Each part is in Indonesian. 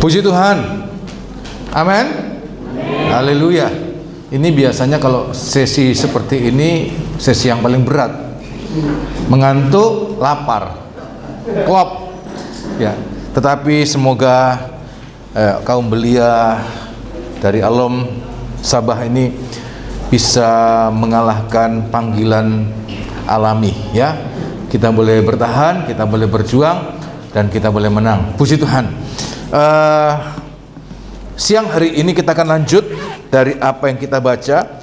Puji Tuhan. Amin. Haleluya. Ini biasanya kalau sesi seperti ini sesi yang paling berat. Mengantuk, lapar, klop. Ya. Tetapi semoga kaum belia dari Alom Sabah ini bisa mengalahkan panggilan alami, ya. Kita boleh bertahan, kita boleh berjuang, dan kita boleh menang. Puji Tuhan. Siang hari ini kita akan lanjut dari apa yang kita baca.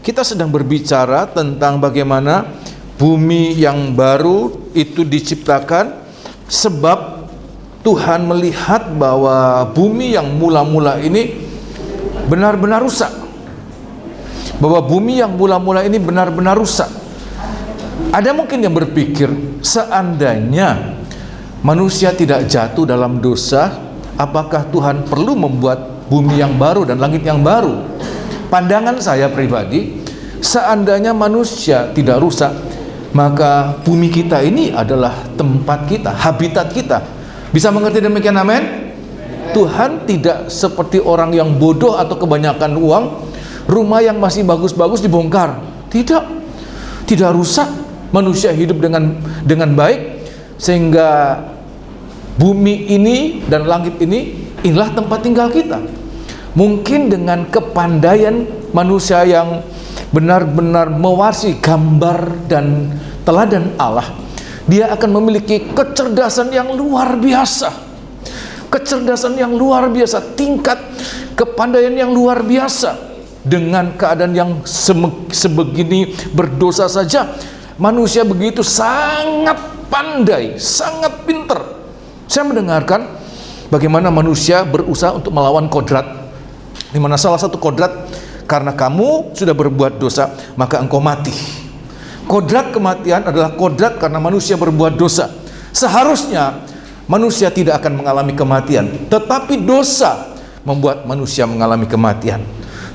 Kita sedang berbicara tentang bagaimana bumi yang baru itu diciptakan, sebab Tuhan melihat bahwa bumi yang mula-mula ini benar-benar rusak. Bahwa bumi yang mula-mula ini benar-benar rusak. Ada mungkin yang berpikir, seandainya manusia tidak jatuh dalam dosa, apakah Tuhan perlu membuat bumi yang baru dan langit yang baru? Pandangan saya pribadi, seandainya manusia tidak rusak, maka bumi kita ini adalah tempat kita, habitat kita. Bisa mengerti demikian, amin? Tuhan tidak seperti orang yang bodoh atau kebanyakan uang, rumah yang masih bagus-bagus dibongkar. Tidak rusak. Manusia hidup dengan baik, sehingga bumi ini dan langit ini inilah tempat tinggal kita. Mungkin dengan kepandaian manusia yang benar-benar mewarisi gambar dan teladan Allah, dia akan memiliki kecerdasan yang luar biasa. Kecerdasan yang luar biasa, tingkat kepandaian yang luar biasa. Dengan keadaan yang sebegini berdosa saja, manusia begitu sangat pandai, sangat pintar. Saya mendengarkan bagaimana manusia berusaha untuk melawan kodrat, di mana salah satu kodrat, karena kamu sudah berbuat dosa maka engkau mati. Kodrat kematian adalah kodrat karena manusia berbuat dosa. Seharusnya manusia tidak akan mengalami kematian, tetapi dosa membuat manusia mengalami kematian.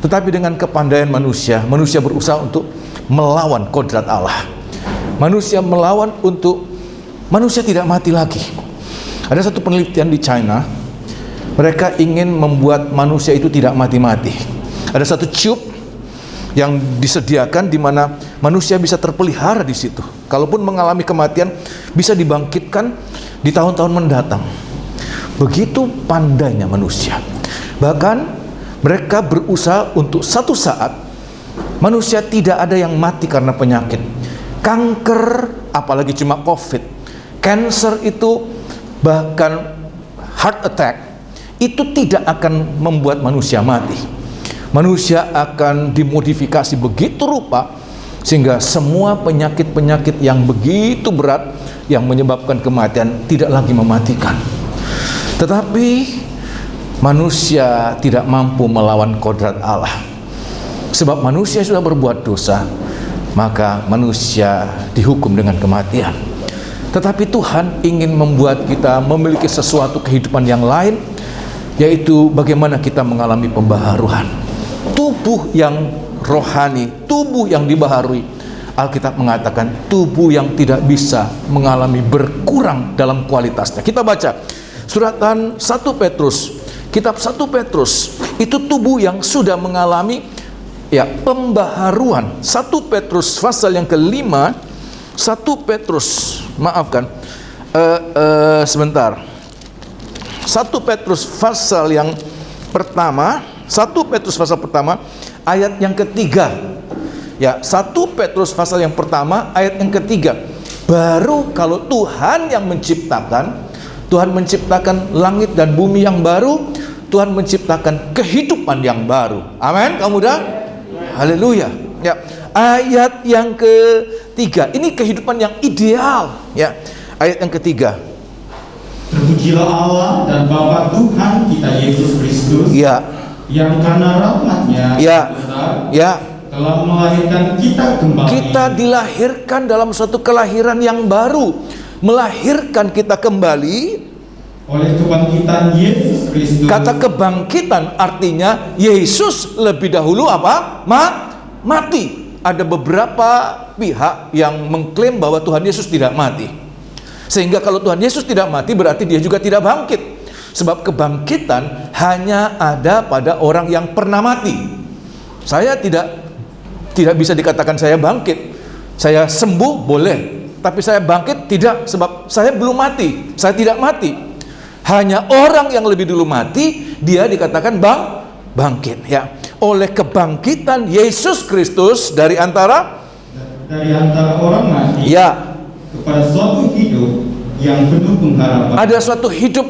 Tetapi dengan kepandaian manusia berusaha untuk melawan kodrat Allah. Manusia melawan untuk manusia tidak mati lagi. Ada satu penelitian di China, mereka ingin membuat manusia itu tidak mati-mati. Ada satu tube yang disediakan di mana manusia bisa terpelihara di situ. Kalaupun mengalami kematian, bisa dibangkitkan di tahun-tahun mendatang. Begitu pandainya manusia. Bahkan mereka berusaha untuk satu saat manusia tidak ada yang mati karena penyakit. Kanker, apalagi cuma COVID, cancer itu, bahkan heart attack, itu tidak akan membuat manusia mati. Manusia akan dimodifikasi begitu rupa sehingga semua penyakit-penyakit yang begitu berat yang menyebabkan kematian tidak lagi mematikan. Tetapi manusia tidak mampu melawan kodrat Allah. Sebab manusia sudah berbuat dosa, maka manusia dihukum dengan kematian. Tetapi Tuhan ingin membuat kita memiliki sesuatu kehidupan yang lain, yaitu bagaimana kita mengalami pembaharuan tubuh yang rohani, tubuh yang dibaharui. Alkitab mengatakan tubuh yang tidak bisa mengalami berkurang dalam kualitasnya. Kita baca suratan 1 Petrus, kitab 1 Petrus, itu tubuh yang sudah mengalami pembaharuan. 1 Petrus pasal yang kelima, 1 Petrus, maafkan, sebentar. 1 Petrus pasal yang pertama, 1 Petrus pasal pertama, ayat yang ketiga. 1 Petrus pasal yang pertama, ayat yang ketiga. Baru kalau Tuhan yang menciptakan, Tuhan menciptakan langit dan bumi yang baru, Tuhan menciptakan kehidupan yang baru. Amin, kamu muda? Haleluya. Ayat yang ketiga, ini kehidupan yang ideal. Ayat yang ketiga. Terpujilah Allah dan Bapa Tuhan kita Yesus Kristus, yang karena rahmat-Nya besar, telah melahirkan kita kembali. Kita dilahirkan dalam suatu kelahiran yang baru, melahirkan kita kembali oleh kebangkitan Yesus Kristus. Kata kebangkitan artinya Yesus lebih dahulu mati. Ada beberapa pihak yang mengklaim bahwa Tuhan Yesus tidak mati, sehingga kalau Tuhan Yesus tidak mati berarti dia juga tidak bangkit. Sebab kebangkitan hanya ada pada orang yang pernah mati. Saya tidak bisa dikatakan saya bangkit. Saya sembuh boleh, tapi saya bangkit tidak, sebab saya belum mati. Saya tidak mati. Hanya orang yang lebih dulu mati, dia dikatakan bangkit, ya. Oleh kebangkitan Yesus Kristus dari antara orang mati, ya, kepada suatu hidup yang penuh pengharapan. Ada suatu hidup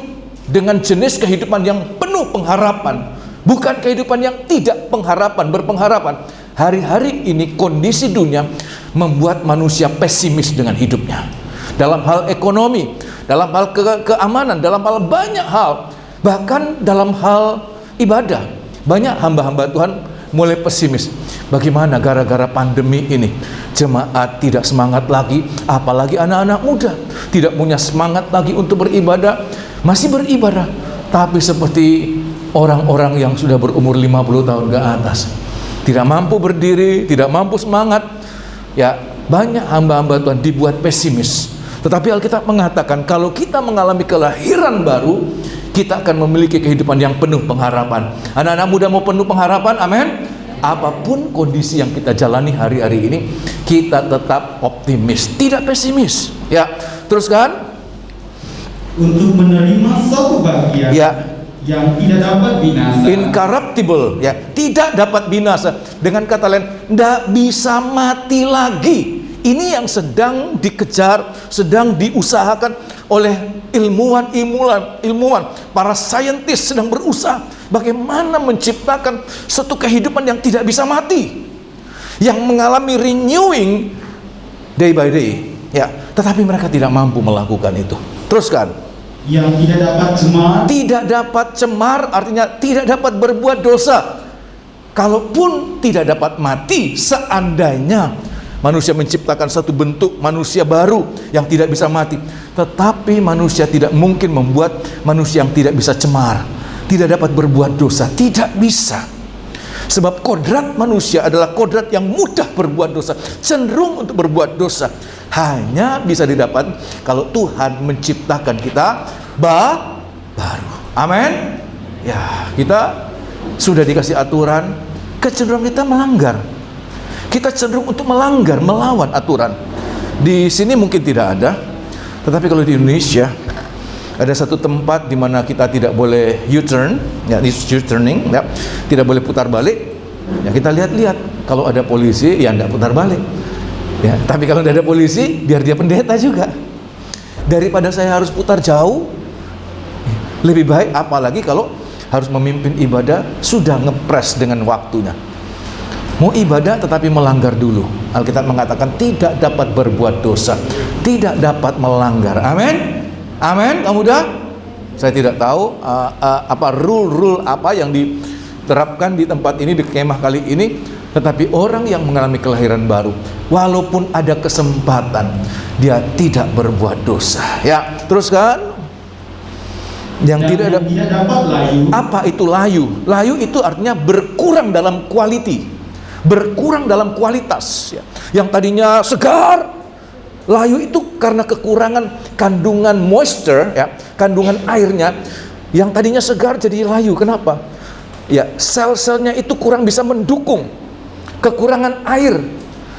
dengan jenis kehidupan yang penuh pengharapan, bukan kehidupan yang tidak berpengharapan. Hari-hari ini kondisi dunia membuat manusia pesimis dengan hidupnya. Dalam hal ekonomi, dalam hal keamanan, dalam hal banyak hal. Bahkan dalam hal ibadah, banyak hamba-hamba Tuhan mulai pesimis. Bagaimana gara-gara pandemi ini jemaat tidak semangat lagi, apalagi anak-anak muda tidak punya semangat lagi untuk beribadah. Masih beribadah, tapi seperti orang-orang yang sudah berumur 50 tahun ke atas, tidak mampu berdiri, tidak mampu semangat. Ya, banyak hamba-hamba Tuhan dibuat pesimis. Tetapi Alkitab mengatakan kalau kita mengalami kelahiran baru, kita akan memiliki kehidupan yang penuh pengharapan. Anak-anak muda mau penuh pengharapan, amin. Apapun kondisi yang kita jalani hari-hari ini, kita tetap optimis, tidak pesimis. Ya, teruskan. Untuk menerima suatu bagian, ya, yang tidak dapat binasa, incorruptible, ya, tidak dapat binasa. Dengan kata lain, tidak bisa mati lagi. Ini yang sedang dikejar, sedang diusahakan oleh ilmuwan, para saintis sedang berusaha bagaimana menciptakan suatu kehidupan yang tidak bisa mati, yang mengalami renewing day by day, ya. Tetapi mereka tidak mampu melakukan itu. Teruskan. Yang tidak dapat cemar. Tidak dapat cemar artinya tidak dapat berbuat dosa. Kalaupun tidak dapat mati, seandainya manusia menciptakan satu bentuk manusia baru yang tidak bisa mati, tetapi manusia tidak mungkin membuat manusia yang tidak bisa cemar, tidak dapat berbuat dosa. Tidak bisa. Sebab kodrat manusia adalah kodrat yang mudah berbuat dosa, cenderung untuk berbuat dosa. Hanya bisa didapat kalau Tuhan menciptakan kita baru. Amin. Ya, kita sudah dikasih aturan, kecenderungan kita melanggar. Kita cenderung untuk melanggar, melawan aturan. Di sini mungkin tidak ada, tetapi kalau di Indonesia ada satu tempat di mana kita tidak boleh U-turn, ya, U-turning, ya, tidak boleh putar balik. Ya, kita lihat-lihat, kalau ada polisi, ya tidak putar balik. Ya, tapi kalau tidak ada polisi, biar dia pendeta juga. Daripada saya harus putar jauh, lebih baik, apalagi kalau harus memimpin ibadah, sudah ngepres dengan waktunya. Mau ibadah tetapi melanggar dulu. Alkitab mengatakan tidak dapat berbuat dosa, tidak dapat melanggar. Amin. Amin. Kamu udah? Saya tidak tahu apa rule apa yang diterapkan di tempat ini, di kemah kali ini. Tetapi orang yang mengalami kelahiran baru, walaupun ada kesempatan, dia tidak berbuat dosa. Ya, teruskan. Yang tidak dapat layu. Apa itu layu? Layu itu artinya berkurang dalam quality, berkurang dalam kualitas, ya. Yang tadinya segar, layu itu karena kekurangan kandungan moisture, ya, kandungan airnya. Yang tadinya segar jadi layu. Kenapa? Ya, sel-selnya itu kurang bisa mendukung, kekurangan air,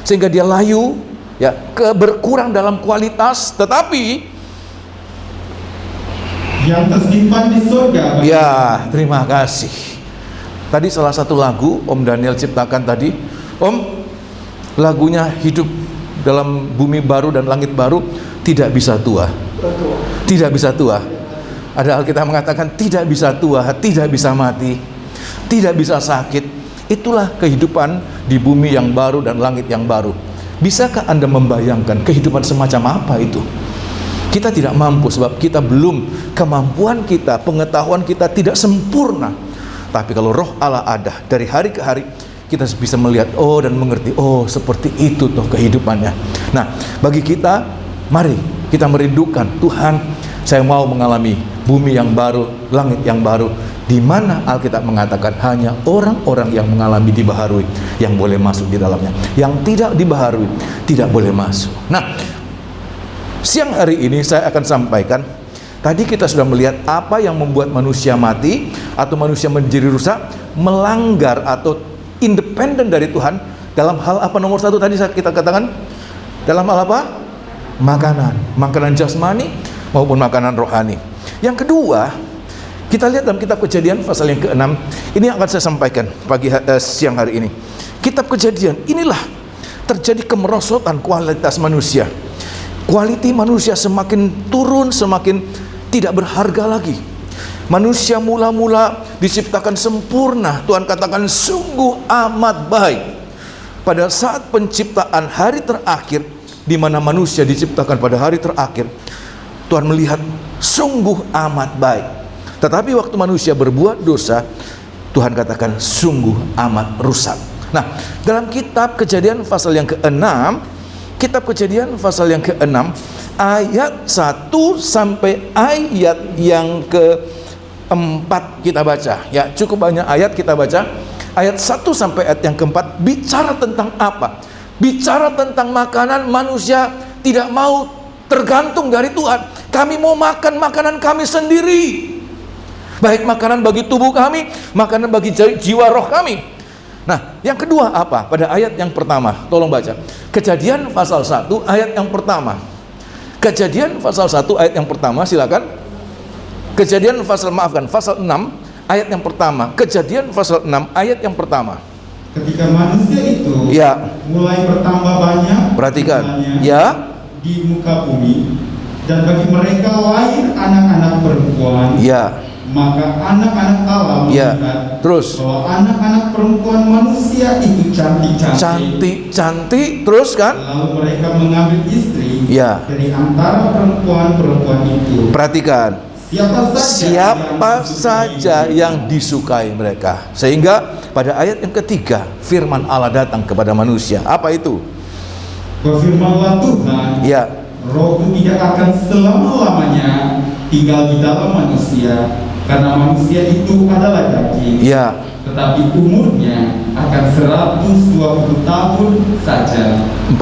sehingga dia layu, ya, berkurang dalam kualitas. Tetapi yang tersimpan di surga. Ya, terima kasih. Tadi salah satu lagu Om Daniel ciptakan tadi, Om, lagunya hidup dalam bumi baru dan langit baru, tidak bisa tua. Tidak bisa tua. Ada Alkitab mengatakan tidak bisa tua, tidak bisa mati, tidak bisa sakit. Itulah kehidupan di bumi yang baru dan langit yang baru. Bisakah Anda membayangkan kehidupan semacam apa itu? Kita tidak mampu, sebab kita belum, kemampuan kita, pengetahuan kita tidak sempurna. Tapi kalau Roh Allah ada, dari hari ke hari kita bisa melihat, oh, dan mengerti, oh, seperti itu toh kehidupannya. Nah, bagi kita, mari kita merindukan, Tuhan, saya mau mengalami bumi yang baru, langit yang baru, di mana Alkitab mengatakan hanya orang-orang yang mengalami dibaharui yang boleh masuk di dalamnya. Yang tidak dibaharui tidak boleh masuk. Nah, siang hari ini saya akan sampaikan Tadi kita sudah melihat apa yang membuat manusia mati atau manusia menjadi rusak, melanggar atau independen dari Tuhan dalam hal apa? Nomor satu tadi kita katakan, dalam hal apa? Makanan jasmani maupun makanan rohani. Yang kedua, kita lihat dalam kitab Kejadian pasal yang ke-6. Ini yang akan saya sampaikan siang hari ini. Kitab Kejadian, inilah terjadi kemerosotan kualitas manusia. Kualiti manusia semakin turun, semakin tidak berharga lagi. Manusia mula-mula diciptakan sempurna. Tuhan katakan sungguh amat baik. Pada saat penciptaan hari terakhir, di mana manusia diciptakan pada hari terakhir, Tuhan melihat sungguh amat baik. Tetapi waktu manusia berbuat dosa, Tuhan katakan sungguh amat rusak. Nah, dalam kitab Kejadian pasal yang ke-6, kitab Kejadian pasal yang ke-6 ayat 1 sampai ayat yang ke-4 kita baca. Ya, cukup banyak ayat kita baca. Ayat 1 sampai ayat yang ke-4 bicara tentang apa? Bicara tentang makanan. Manusia tidak mau tergantung dari Tuhan. Kami mau makan makanan kami sendiri. Baik makanan bagi tubuh kami, makanan bagi jiwa roh kami. Nah, yang kedua apa? Pada ayat yang pertama, tolong baca. Kejadian pasal 1 ayat yang pertama. Kejadian pasal 1 ayat yang pertama, silakan. Kejadian pasal 6 ayat yang pertama. Kejadian pasal 6 ayat yang pertama. Ketika manusia itu mulai bertambah banyak, perhatikan, di muka bumi, dan bagi mereka lahir anak-anak perempuan, maka anak-anak Allah melihat bahwa anak-anak perempuan manusia itu cantik-cantik, terus kan? Lalu mereka mengambil istri dari antara perempuan-perempuan itu. Perhatikan, siapa saja yang disukai mereka. Sehingga pada ayat yang ketiga, firman Allah datang kepada manusia. Apa itu? Berfirmanlah Tuhan, Rohku tidak akan selama-lamanya tinggal di dalam manusia, karena manusia itu adalah daging. Tetapi umurnya akan 120 tahun saja. 4.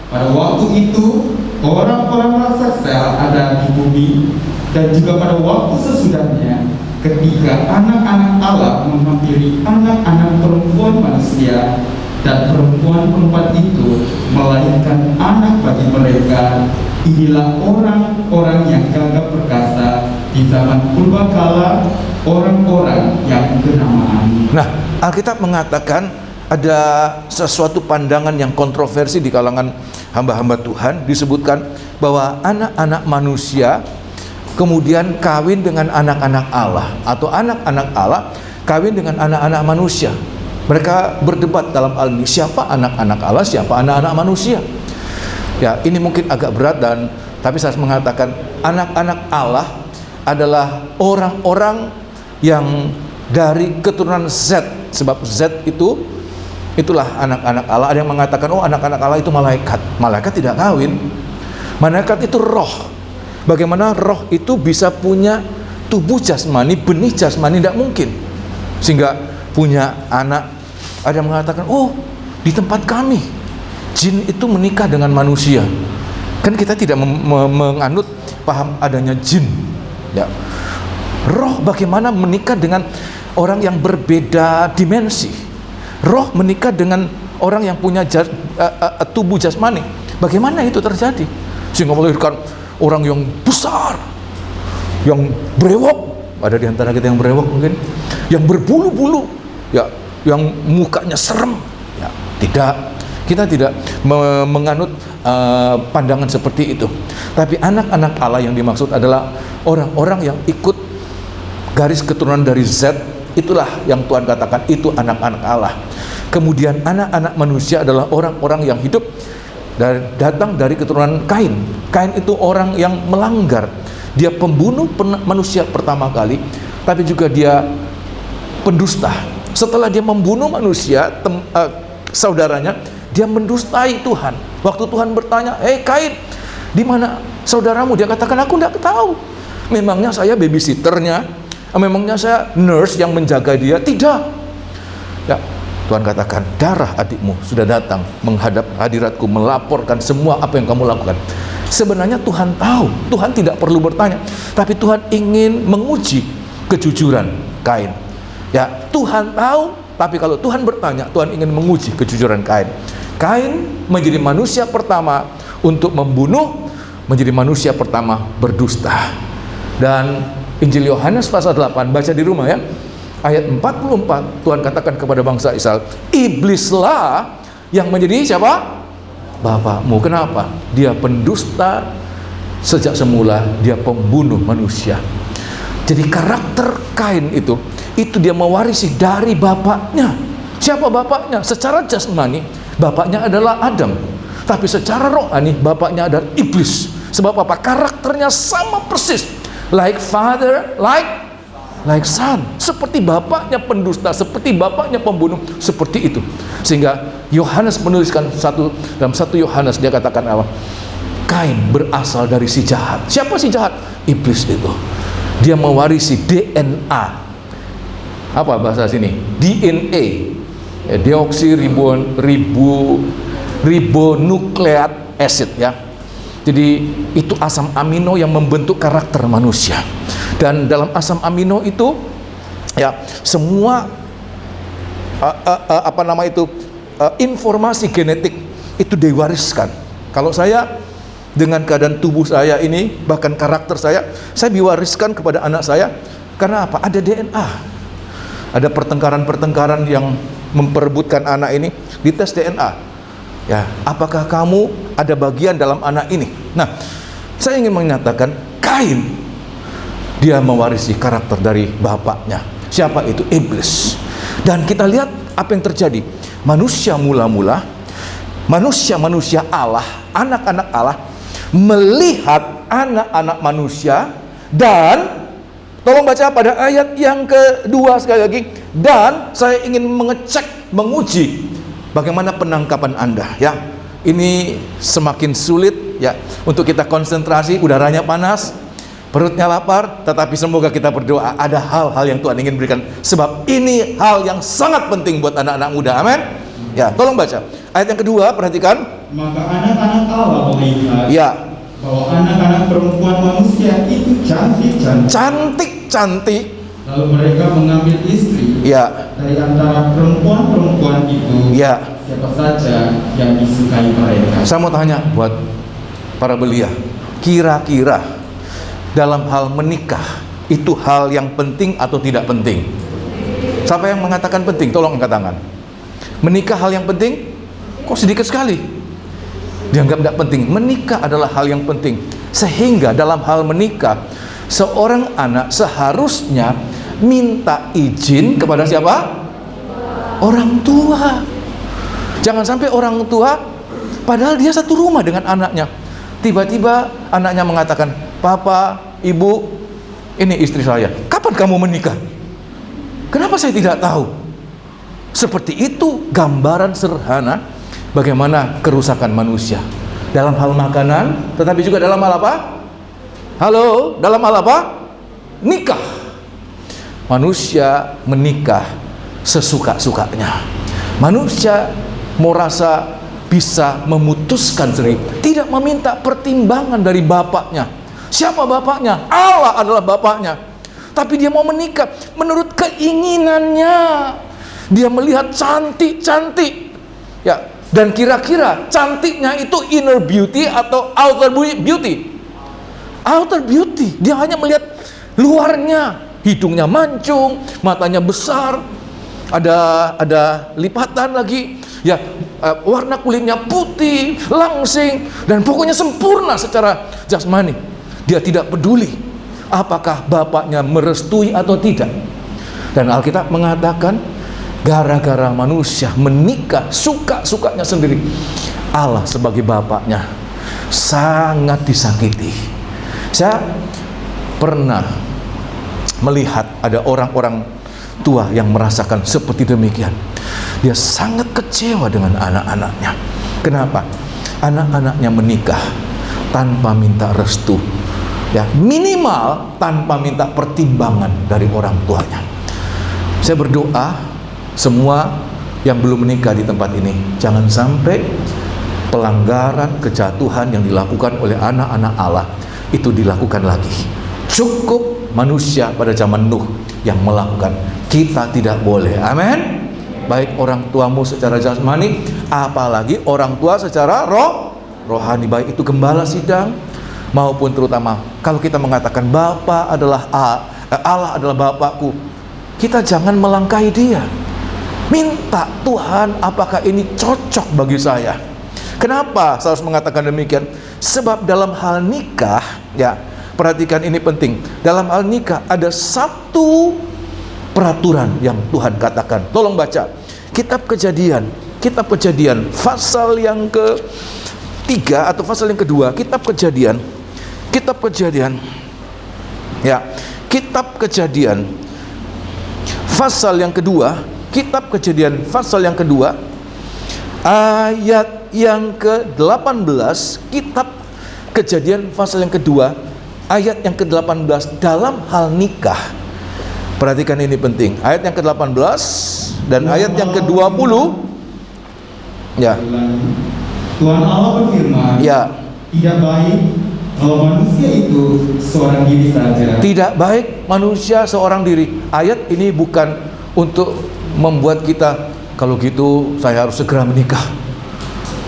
Pada waktu itu orang-orang raksasa ada di bumi, dan juga pada waktu sesudahnya, ketika anak-anak Allah menghampiri anak-anak perempuan manusia, dan perempuan-perempuan itu melahirkan anak bagi mereka. Inilah orang-orang yang gagah perkasa di zaman purbakala, orang-orang yang kenamaan. Nah, Alkitab mengatakan ada sesuatu pandangan yang kontroversi di kalangan hamba-hamba Tuhan. Disebutkan bahwa anak-anak manusia kemudian kawin dengan anak-anak Allah, atau anak-anak Allah kawin dengan anak-anak manusia. Mereka berdebat dalam hal ini, siapa anak-anak Allah, siapa anak-anak manusia. Ya, ini mungkin agak berat, tapi saya mengatakan anak-anak Allah adalah orang-orang yang dari keturunan Z. Sebab Z itulah anak-anak Allah. Ada yang mengatakan, oh anak-anak Allah itu malaikat. Malaikat tidak kawin. Malaikat itu roh. Bagaimana roh itu bisa punya tubuh jasmani, benih jasmani? Tidak mungkin. Sehingga punya anak. Ada yang mengatakan, oh di tempat kami jin itu menikah dengan manusia. Kan kita tidak menganut paham adanya jin. Ya. Roh bagaimana menikah dengan orang yang berbeda dimensi. Roh menikah dengan orang yang punya tubuh jasmani. Bagaimana itu terjadi? Sehingga melahirkan orang yang besar, yang brewok. Ada di antara kita yang brewok mungkin, yang berbulu-bulu, ya, yang mukanya serem. Ya, tidak. Kita tidak menganut pandangan seperti itu. Tapi anak-anak Allah yang dimaksud adalah orang-orang yang ikut garis keturunan dari Z. Itulah yang Tuhan katakan itu anak-anak Allah. Kemudian anak-anak manusia adalah orang-orang yang hidup datang dari keturunan Kain. Kain itu orang yang melanggar. Dia pembunuh manusia pertama kali, tapi juga dia pendusta. Setelah dia membunuh manusia, saudaranya, dia mendustai Tuhan. Waktu Tuhan bertanya, Kain, di mana saudaramu? Dia katakan, aku tidak tahu. Memangnya saya babysitternya? Memangnya saya nurse yang menjaga dia? Tidak. Ya, Tuhan katakan, darah adikmu sudah datang menghadap hadiratku, melaporkan semua apa yang kamu lakukan. Sebenarnya Tuhan tahu, Tuhan tidak perlu bertanya, tapi Tuhan ingin menguji kejujuran Kain. Ya, Tuhan tahu, tapi kalau Tuhan bertanya, Tuhan ingin menguji kejujuran Kain. Kain menjadi manusia pertama untuk membunuh, menjadi manusia pertama berdusta. Dan Injil Yohanes pasal 8, baca di rumah ya, ayat 44, Tuhan katakan kepada bangsa Israel, iblislah yang menjadi siapa? Bapakmu. Kenapa? Dia pendusta sejak semula, dia pembunuh manusia. Jadi karakter Kain itu dia mewarisi dari bapaknya. Siapa bapaknya? Secara jasmani bapaknya adalah Adam, tapi secara rohani bapaknya adalah iblis. Sebab apa? Karakternya sama persis, like father, like son. Seperti bapaknya pendusta, seperti bapaknya pembunuh, seperti itu. Sehingga Yohanes menuliskan dalam 1 Yohanes, dia katakan apa? Kain berasal dari si jahat. Siapa si jahat? Iblis itu. Dia mewarisi DNA. Apa bahasa sini? DNA. Ribonukleat acid ya. Jadi itu asam amino yang membentuk karakter manusia. Dan dalam asam amino itu ya, semua informasi genetik itu diwariskan. Kalau saya dengan keadaan tubuh saya ini, bahkan karakter saya diwariskan kepada anak saya. Karena apa? Ada DNA. Ada pertengkaran-pertengkaran yang memperebutkan anak ini, dites DNA. Ya, apakah kamu ada bagian dalam anak ini? Nah, saya ingin menyatakan Kain, dia mewarisi karakter dari bapaknya. Siapa itu? Iblis. Dan kita lihat apa yang terjadi. Manusia mula-mula, manusia Allah, anak-anak Allah, melihat anak-anak manusia, dan tolong baca pada ayat yang kedua sekali lagi. Dan saya ingin menguji bagaimana penangkapan Anda ya. Ini semakin sulit ya untuk kita konsentrasi, udaranya panas, perutnya lapar, tetapi semoga kita berdoa ada hal-hal yang Tuhan ingin berikan, sebab ini hal yang sangat penting buat anak-anak muda. Amin. Ya, tolong baca ayat yang kedua, perhatikan. Maka anak-anak Allah melihat ya, bahwa anak-anak perempuan manusia itu cantik. Lalu mereka mengambil istri dari antara perempuan-perempuan itu, siapa saja yang disukai mereka. Saya mau tanya buat para belia, kira-kira dalam hal menikah itu hal yang penting atau tidak penting? Siapa yang mengatakan penting? Tolong angkat tangan. Menikah hal yang penting? Kok sedikit sekali dianggap tidak penting. Menikah adalah hal yang penting, sehingga dalam hal menikah seorang anak seharusnya minta izin kepada siapa? Orang tua. Jangan sampai orang tua, padahal dia satu rumah dengan anaknya, tiba-tiba anaknya mengatakan, "Papa, Ibu, ini istri saya. Kapan kamu menikah? Kenapa saya tidak tahu?" Seperti itu gambaran sederhana bagaimana kerusakan manusia dalam hal makanan, tetapi juga dalam hal apa? Halo, dalam hal apa? Nikah. Manusia menikah sesuka-sukanya. Manusia mau rasa bisa memutuskan sendiri, tidak meminta pertimbangan dari bapaknya. Siapa bapaknya? Allah adalah bapaknya. Tapi dia mau menikah menurut keinginannya. Dia melihat cantik-cantik ya, dan kira-kira cantiknya itu inner beauty atau outer beauty? Outer beauty. Dia hanya melihat luarnya, hidungnya mancung, matanya besar, ada lipatan lagi ya, warna kulitnya putih, langsing, dan pokoknya sempurna secara jasmani. Dia tidak peduli apakah bapaknya merestui atau tidak. Dan Alkitab mengatakan gara-gara manusia menikah suka-sukanya sendiri, Allah sebagai bapaknya sangat disakiti. Saya pernah melihat ada orang-orang tua yang merasakan seperti demikian. Dia sangat kecewa dengan anak-anaknya. Kenapa? Anak-anaknya menikah tanpa minta restu, ya, minimal tanpa minta pertimbangan dari orang tuanya. Saya berdoa semua yang belum menikah di tempat ini, jangan sampai pelanggaran, kejatuhan yang dilakukan oleh anak-anak Allah itu dilakukan lagi. Cukup manusia pada zaman Nuh yang melakukan, kita tidak boleh. Amin. Baik orang tuamu secara jasmani, apalagi orang tua secara rohani, baik itu gembala sidang maupun terutama kalau kita mengatakan Bapa adalah Allah adalah Bapakku, kita jangan melangkahi dia. Minta Tuhan, apakah ini cocok bagi saya? Kenapa saya harus mengatakan demikian? Sebab dalam hal nikah, ya, perhatikan ini penting. Dalam hal nikah ada satu peraturan yang Tuhan katakan. Tolong baca Kitab Kejadian pasal yang ke-3 atau pasal yang kedua. Kitab Kejadian ya, Kitab Kejadian pasal yang kedua, Kitab Kejadian pasal yang kedua ayat yang ke-18. Kitab Kejadian pasal yang kedua ayat yang ke-18 dalam hal nikah. Perhatikan ini penting. Ayat yang ke-18 dan ayat yang ke-20. Ya. Tuhan Allah berfirman, ya, tidak baik kalau manusia itu seorang diri saja. Tidak baik manusia seorang diri. Ayat ini bukan untuk membuat kita, kalau gitu saya harus segera menikah,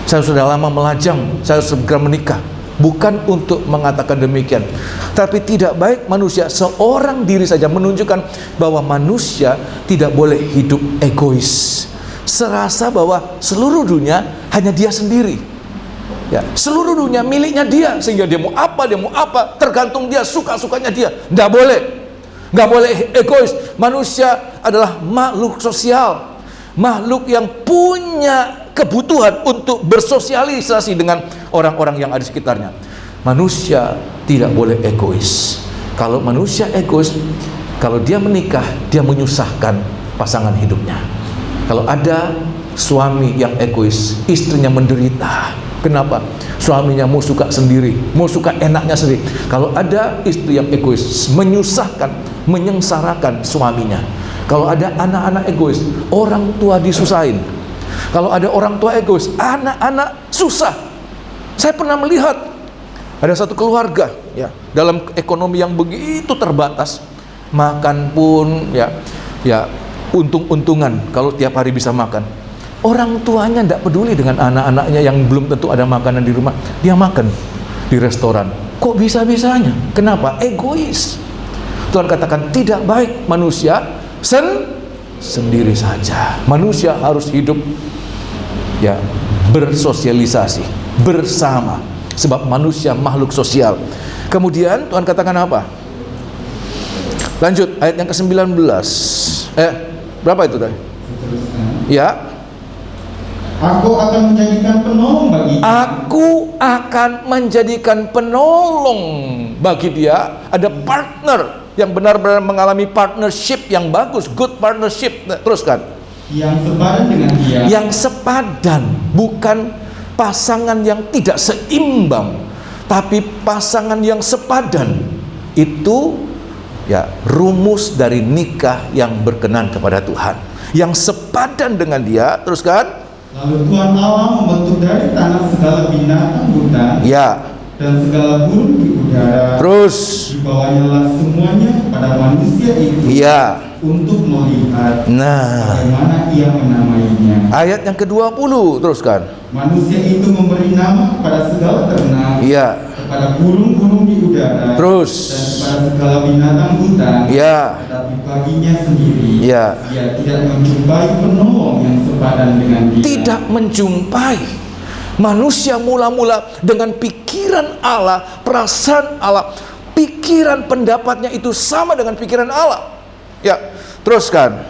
saya sudah lama melajang, saya harus segera menikah. Bukan untuk mengatakan demikian, tapi tidak baik manusia seorang diri saja, menunjukkan bahwa manusia tidak boleh hidup egois, serasa bahwa seluruh dunia hanya dia sendiri, ya, seluruh dunia miliknya dia, sehingga dia mau apa tergantung dia, suka-sukanya dia. Nggak boleh egois. Manusia adalah makhluk sosial, makhluk yang punya kebutuhan untuk bersosialisasi dengan orang-orang yang ada di sekitarnya. Manusia tidak boleh egois. Kalau manusia egois, kalau dia menikah, dia menyusahkan pasangan hidupnya. Kalau ada suami yang egois, istrinya menderita. Kenapa? Suaminya mau suka sendiri, mau suka enaknya sendiri. Kalau ada istri yang egois, menyusahkan, menyengsarakan suaminya. Kalau ada anak-anak egois, orang tua disusahin. Kalau ada orang tua egois, anak-anak susah. Saya pernah melihat ada satu keluarga, ya, dalam ekonomi yang begitu terbatas, makan pun ya untung-untungan kalau tiap hari bisa makan. Orang tuanya tidak peduli dengan anak-anaknya yang belum tentu ada makanan di rumah. Dia makan di restoran. Kok bisa-bisanya? Kenapa? Egois. Tuhan katakan tidak baik manusia sendiri saja. Manusia harus hidup, ya, bersosialisasi bersama, sebab manusia makhluk sosial. Kemudian Tuhan katakan apa? Lanjut ayat yang ke-19. Berapa itu tadi? Ya. Aku akan menjadikan penolong bagi dia. Aku akan menjadikan penolong bagi dia. Ada partner yang benar-benar mengalami partnership yang bagus, good partnership. Teruskan. Yang sepadan dengan dia. Yang sepadan, bukan pasangan yang tidak seimbang, tapi pasangan yang sepadan. Itu ya rumus dari nikah yang berkenan kepada Tuhan. Yang sepadan dengan dia. Teruskan. Lalu Tuhan Allah membentuk dari tanah segala binatang hutan, ya, dan segala burung di udara. Terus dibawanyalah semuanya kepada manusia itu, ya, untuk melihat bagaimana ia menamainya. Ayat yang ke-20, teruskan. Manusia itu memberi nama kepada segala ternak, ya, kepada burung-burung di udara, terus, dan kepada segala binatang hutan, ya, tetapi baginya sendiri, ya, dia tidak menjumpai penolong yang sepadan dengan dia. Tidak menjumpai. Manusia mula-mula dengan pikiran Allah, perasaan Allah, pikiran pendapatnya itu sama dengan pikiran Allah. Ya, teruskan.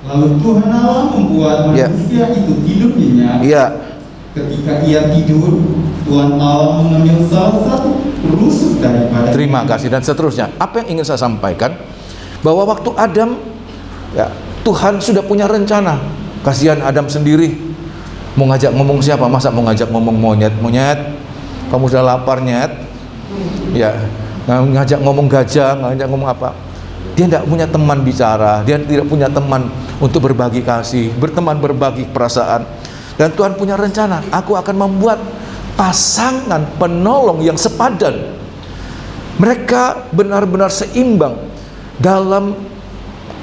Lalu Tuhan Allah membuat manusia itu tidur nyenyak. Ya. Ketika ia tidur, Tuhan Allah mengambil salah satu rusuk daripada. Terima kasih dan seterusnya. Apa yang ingin saya sampaikan? Bahwa waktu Adam, ya, Tuhan sudah punya rencana. Kasihan Adam sendiri. Mau ngajak ngomong siapa? Masa mau ngajak ngomong monyet? Kamu sudah lapar, nyet? Ya, ngajak ngomong gajah, ngajak ngomong apa? Dia tidak punya teman bicara, dia tidak punya teman untuk berbagi kasih, berteman berbagi perasaan. Dan Tuhan punya rencana, aku akan membuat pasangan penolong yang sepadan. Mereka benar-benar seimbang dalam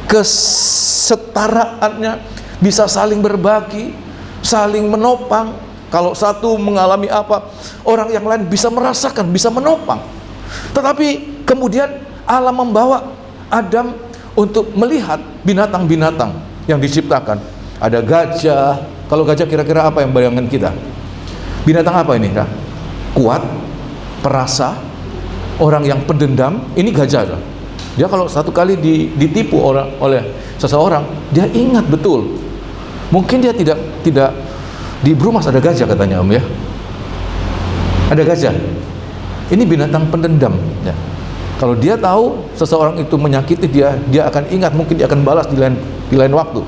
kesetaraannya, bisa saling berbagi, saling menopang. Kalau satu mengalami apa, orang yang lain bisa merasakan, bisa menopang. Tetapi kemudian Allah membawa Adam untuk melihat binatang-binatang yang diciptakan. Ada gajah. Kalau gajah kira-kira apa yang bayangan kita? Binatang apa ini? Kuat, perasa, orang yang pendendam. Ini gajah. Dia kalau satu kali ditipu oleh seseorang, dia ingat betul. Mungkin dia tidak di Brumas ada gajah katanya, Om, ya. Ada gajah. Ini binatang pendendam, ya. Kalau dia tahu seseorang itu menyakiti dia akan ingat, mungkin dia akan balas di lain waktu.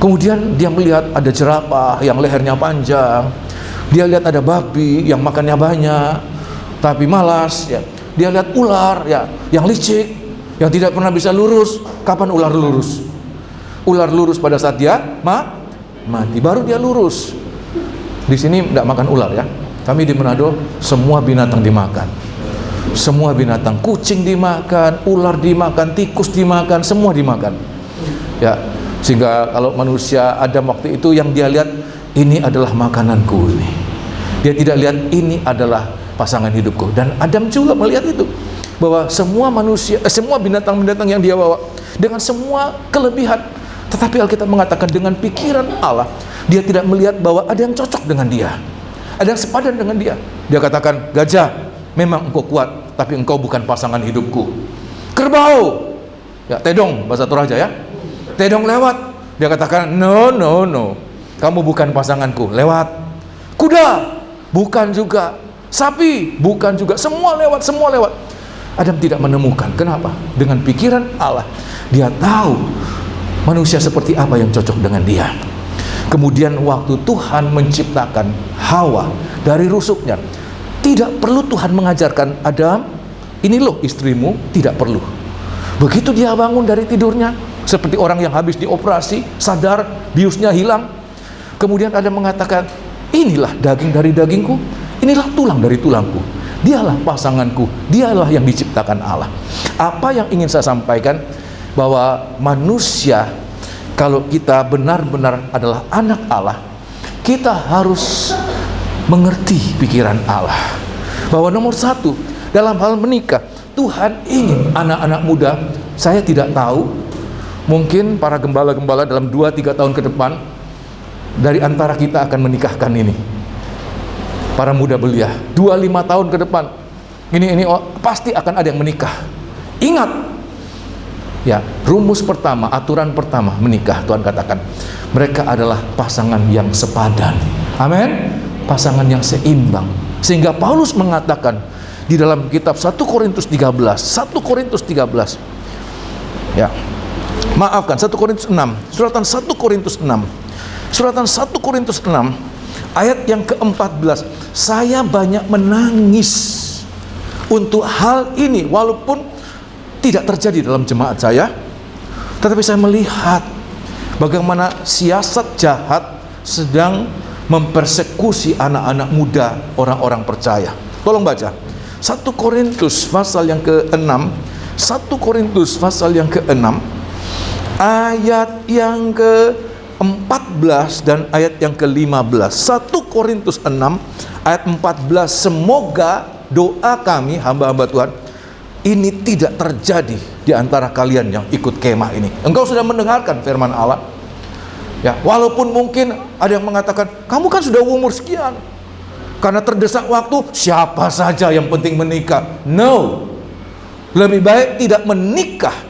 Kemudian dia melihat ada jerapah yang lehernya panjang. Dia lihat ada babi yang makannya banyak tapi malas, ya. Dia lihat ular, ya, yang licik, yang tidak pernah bisa lurus. Kapan ular lurus? Ular lurus pada saat dia mati, baru dia lurus. Di sini tidak makan ular, ya. Kami di Manado semua binatang dimakan. Semua binatang, kucing dimakan, ular dimakan, tikus dimakan, semua dimakan. Ya, sehingga kalau manusia Adam waktu itu yang dia lihat, ini adalah makananku ini. Dia tidak lihat ini adalah pasangan hidupku. Dan Adam juga melihat itu, bahwa semua manusia, semua binatang-binatang yang dia bawa dengan semua kelebihan. Tetapi Alkitab mengatakan dengan pikiran Allah, dia tidak melihat bahwa ada yang cocok dengan dia, ada yang sepadan dengan dia. Dia katakan, gajah, memang engkau kuat, tapi engkau bukan pasangan hidupku. Kerbau, ya, tedong bahasa Toraja, ya. Tedong lewat, dia katakan, no, kamu bukan pasanganku. Lewat. Kuda, bukan juga. Sapi, bukan juga. Semua lewat. Adam tidak menemukan. Kenapa? Dengan pikiran Allah, dia tahu manusia seperti apa yang cocok dengan dia. Kemudian waktu Tuhan menciptakan Hawa dari rusuknya, tidak perlu Tuhan mengajarkan Adam, ini loh istrimu, tidak perlu. Begitu dia bangun dari tidurnya, seperti orang yang habis dioperasi, sadar, biusnya hilang. Kemudian Adam mengatakan, inilah daging dari dagingku, inilah tulang dari tulangku. Dialah pasanganku, dialah yang diciptakan Allah. Apa yang ingin saya sampaikan, bahwa manusia, kalau kita benar-benar adalah anak Allah, kita harus mengerti pikiran Allah. Bahwa nomor satu, dalam hal menikah, Tuhan ingin anak-anak muda, saya tidak tahu, mungkin para gembala-gembala dalam 2-3 tahun ke depan, dari antara kita akan menikahkan ini. Para muda belia, 2-5 tahun ke depan, ini pasti akan ada yang menikah. Ingat, ya, rumus pertama, aturan pertama menikah, Tuhan katakan, mereka adalah pasangan yang sepadan. Amin. Pasangan yang seimbang. Sehingga Paulus mengatakan di dalam kitab 1 Korintus 13, ya, maafkan, 1 Korintus 6, suratan 1 Korintus 6 ayat yang ke-14, saya banyak menangis untuk hal ini, walaupun tidak terjadi dalam jemaat saya, tetapi saya melihat bagaimana siasat jahat sedang mempersekusi anak-anak muda, orang-orang percaya. Tolong baca 1 Korintus pasal yang ke-6, 1 Korintus pasal yang ke-6 ayat yang ke-14 dan ayat yang ke-15. 1 Korintus 6 ayat 14, semoga doa kami hamba-hamba Tuhan ini tidak terjadi di antara kalian yang ikut kemah ini. Engkau sudah mendengarkan firman Allah, ya, walaupun mungkin ada yang mengatakan, kamu kan sudah umur sekian, karena terdesak waktu, siapa saja yang penting menikah. No, lebih baik tidak menikah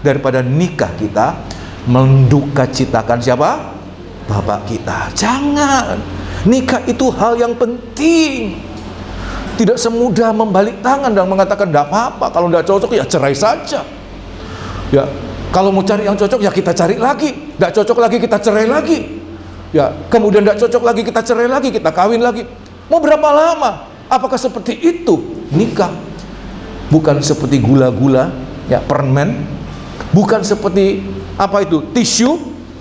daripada nikah kita mendukacitakan siapa? Bapak kita. Jangan. Nikah itu hal yang penting. Tidak semudah membalik tangan dan mengatakan tidak apa-apa, kalau tidak cocok ya cerai saja. Ya, kalau mau cari yang cocok ya kita cari lagi, tidak cocok lagi kita cerai lagi. Ya, kemudian tidak cocok lagi kita cerai lagi, kita kawin lagi. Mau berapa lama? Apakah seperti itu nikah? Bukan seperti gula-gula, ya, permen. Bukan seperti apa itu, tisu,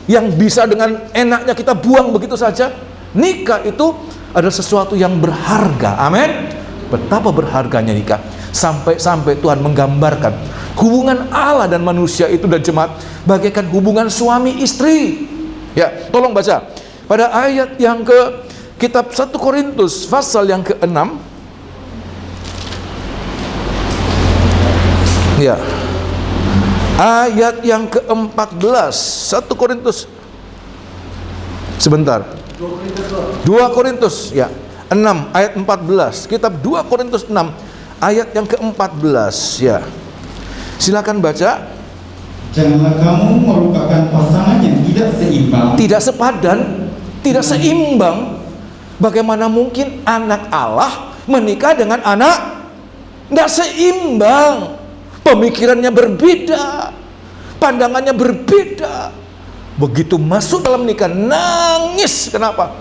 yang bisa dengan enaknya kita buang begitu saja. Nikah itu adalah sesuatu yang berharga. Amin. Betapa berharganya nikah. Sampai-sampai Tuhan menggambarkan hubungan Allah dan manusia itu dan jemaat bagaikan hubungan suami istri. Ya, tolong baca pada ayat yang kitab 1 Korintus pasal yang ke-6. Ya. Ayat yang ke-14, 1 Korintus. Sebentar. 2 Korintus ya, 6 ayat 14. Kitab 2 Korintus 6 ayat yang ke-14 ya. Silakan baca. Janganlah kamu merupakan pasangan yang tidak seimbang, tidak sepadan, tidak seimbang. Bagaimana mungkin anak Allah menikah dengan anak tidak seimbang? Pemikirannya berbeda, pandangannya berbeda. Begitu masuk dalam nikah, nangis. Kenapa?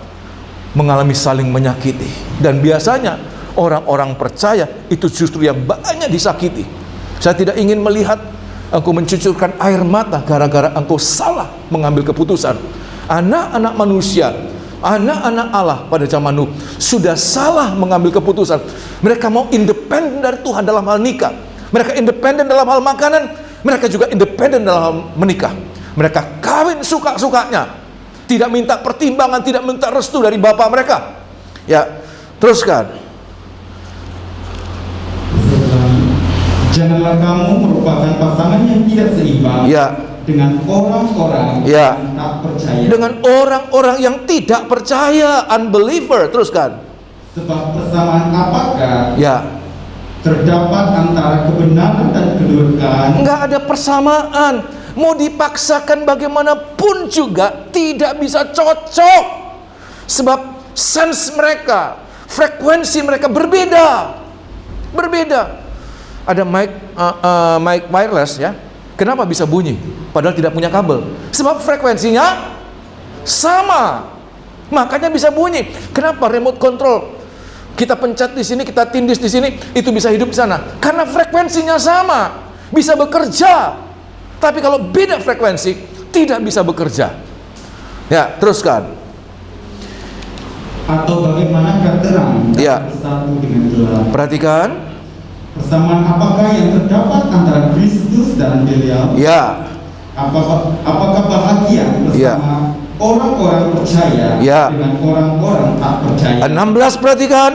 Mengalami saling menyakiti. Dan biasanya orang-orang percaya itu justru yang banyak disakiti. Saya tidak ingin melihat engkau mencucurkan air mata gara-gara engkau salah mengambil keputusan. Anak-anak manusia, anak-anak Allah pada zaman Nuh sudah salah mengambil keputusan. Mereka mau independen dari Tuhan dalam hal nikah. Mereka independen dalam hal makanan. Mereka juga independen dalam hal menikah. Mereka kawin suka-sukanya, tidak minta pertimbangan, tidak minta restu dari bapak mereka. Ya, teruskan. Janganlah kamu merupakan pasangan yang tidak seimbang ya, dengan orang-orang ya, yang tak percaya. Dengan orang-orang yang tidak percaya, unbeliever. Teruskan. Sebab persamaan apakah ya terdapat antara kebenaran dan kedurkaan? Enggak ada persamaan. Mau dipaksakan bagaimanapun juga tidak bisa cocok. Sebab sense mereka, frekuensi mereka berbeda. Berbeda. Ada mic wireless ya. Kenapa bisa bunyi padahal tidak punya kabel? Sebab frekuensinya sama. Makanya bisa bunyi. Kenapa remote control kita pencet di sini, kita tindis di sini, itu bisa hidup di sana? Karena frekuensinya sama, bisa bekerja. Tapi kalau beda frekuensi, tidak bisa bekerja. Ya, teruskan. Atau bagaimanakah terang bersatu dengan gelap? Perhatikan. Persamaan apakah yang terdapat antara Kristus dan Belial? Ya. Apakah bahagia bersama orang-orang percaya dengan orang-orang tak percaya? 16, perhatikan.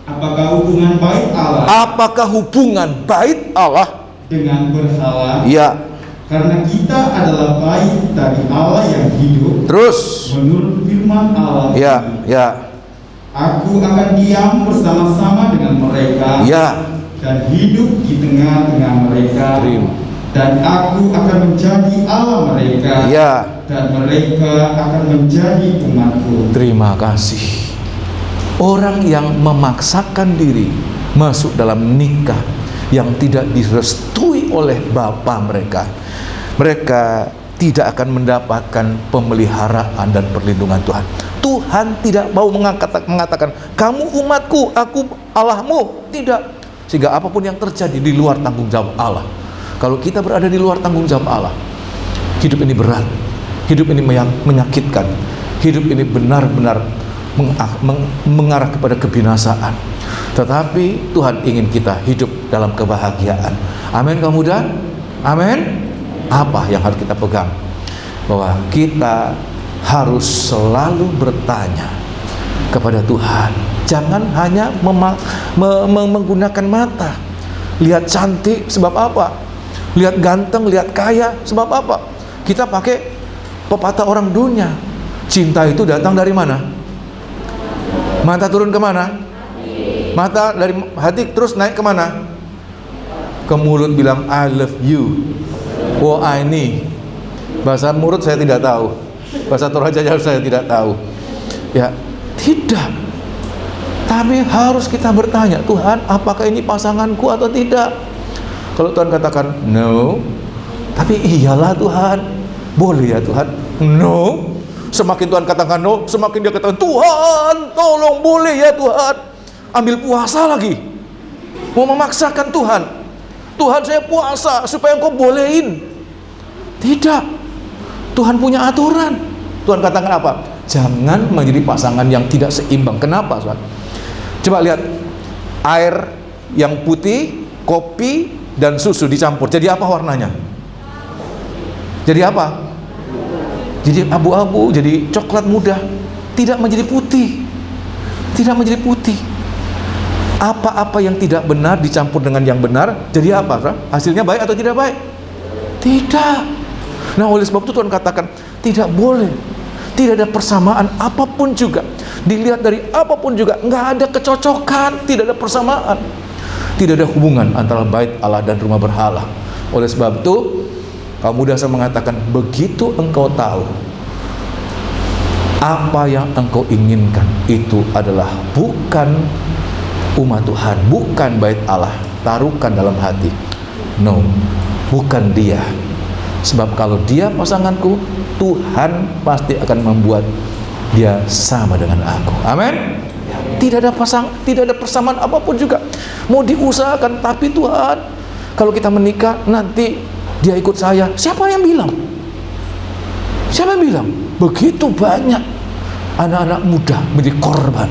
Apakah hubungan bait Allah? Apakah hubungan bait Allah dengan berhala? Ya. Karena kita adalah bait dari Allah yang hidup. Terus. Menurut firman Allah. Ya, ya. Aku akan diam bersama-sama dengan mereka. Ya. Dan hidup di tengah-tengah mereka. Dan aku akan menjadi Allah mereka. Ya. Dan mereka akan menjadi umatku. Terima kasih. Orang yang memaksakan diri masuk dalam nikah yang tidak direstui oleh bapa mereka, mereka tidak akan mendapatkan pemeliharaan dan perlindungan Tuhan. Tuhan tidak mau mengatakan kamu umatku, aku Allahmu. Tidak. Sehingga apapun yang terjadi di luar tanggung jawab Allah. Kalau kita berada di luar tanggung jawab Allah, hidup ini berat, hidup ini menyakitkan, hidup ini benar-benar mengarah kepada kebinasaan. Tetapi Tuhan ingin kita hidup dalam kebahagiaan. Amin kaum muda? Amin. Apa yang harus kita pegang? Bahwa kita harus selalu bertanya kepada Tuhan. Jangan hanya menggunakan mata. Lihat cantik sebab apa? Lihat ganteng, lihat kaya sebab apa? Kita pakai pepatah orang dunia. Cinta itu datang dari mana? Mata turun kemana? Mata dari hati terus naik kemana? Ke mulut bilang I love you. Oh I need. Bahasa mulut saya tidak tahu. Bahasa Toraja saya tidak tahu. Ya, tidak. Tapi harus kita bertanya, Tuhan, apakah ini pasanganku atau tidak? Kalau Tuhan katakan no, tapi iyalah Tuhan, boleh ya Tuhan? No. Semakin Tuhan katakan no, semakin dia katakan Tuhan, tolong boleh ya Tuhan. Ambil puasa lagi, mau memaksakan Tuhan. Tuhan saya puasa supaya engkau bolehin. Tidak. Tuhan punya aturan. Tuhan katakan apa? Jangan menjadi pasangan yang tidak seimbang. Kenapa, saudara? Coba lihat, air yang putih, kopi, dan susu dicampur. Jadi apa warnanya? Jadi apa? Jadi abu-abu, jadi coklat muda. Tidak menjadi putih. Tidak menjadi putih. Apa-apa yang tidak benar dicampur dengan yang benar, jadi apa, saudara? Hasilnya baik atau tidak baik? Tidak. Nah, oleh sebab itu Tuhan katakan, tidak boleh. Tidak ada persamaan apapun juga. Dilihat dari apapun juga, nggak ada kecocokan, tidak ada persamaan. Tidak ada hubungan antara bait Allah dan rumah berhala. Oleh sebab itu, kaum muda saya mengatakan, begitu engkau tahu apa yang engkau inginkan itu adalah bukan umat Tuhan, bukan bait Allah, taruhkan dalam hati. No, bukan dia. Sebab kalau dia pasanganku, Tuhan pasti akan membuat dia sama dengan aku. Amin. Tidak ada persamaan apapun juga. Mau diusahakan, tapi Tuhan, kalau kita menikah nanti dia ikut saya. Siapa yang bilang? Siapa yang bilang? Begitu banyak anak-anak muda menjadi korban.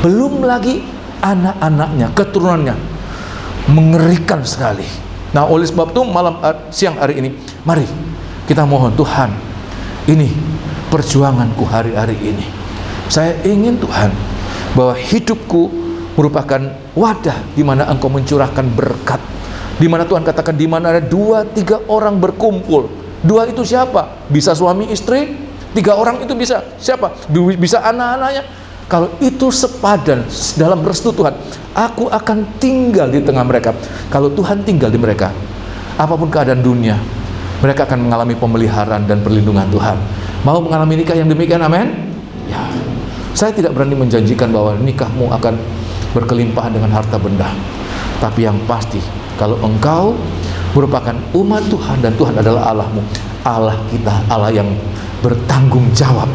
Belum lagi anak-anaknya, keturunannya. Mengerikan sekali. Nah, oleh sebab itu siang hari ini, mari kita mohon Tuhan, ini perjuanganku hari-hari ini. Saya ingin Tuhan, bahwa hidupku merupakan wadah di mana Engkau mencurahkan berkat. Di mana Tuhan katakan, di mana ada 2-3 orang berkumpul. 2 itu siapa? Bisa suami istri, 3 orang itu bisa siapa? Bisa anak-anaknya. Kalau itu sepadan dalam restu Tuhan, aku akan tinggal di tengah mereka. Kalau Tuhan tinggal di mereka, apapun keadaan dunia, mereka akan mengalami pemeliharaan dan perlindungan Tuhan. Mau mengalami nikah yang demikian, amin? Ya. Saya tidak berani menjanjikan bahwa nikahmu akan berkelimpahan dengan harta benda. Tapi yang pasti, kalau engkau merupakan umat Tuhan dan Tuhan adalah Allahmu, Allah kita, Allah yang bertanggung jawab.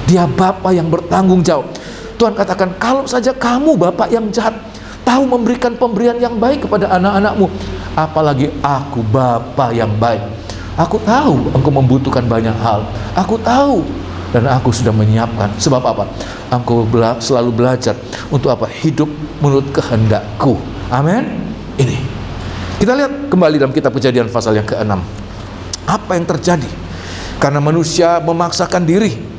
Dia Bapa yang bertanggung jawab. Tuhan katakan, kalau saja kamu Bapak yang jahat tahu memberikan pemberian yang baik kepada anak-anakmu, apalagi aku Bapa yang baik. Aku tahu engkau membutuhkan banyak hal. Aku tahu, dan aku sudah menyiapkan. Sebab apa? Engkau selalu belajar untuk apa? Hidup menurut kehendakku. Amin. Ini kita lihat kembali dalam kitab Kejadian pasal yang ke-6. Apa yang terjadi? Karena manusia memaksakan diri.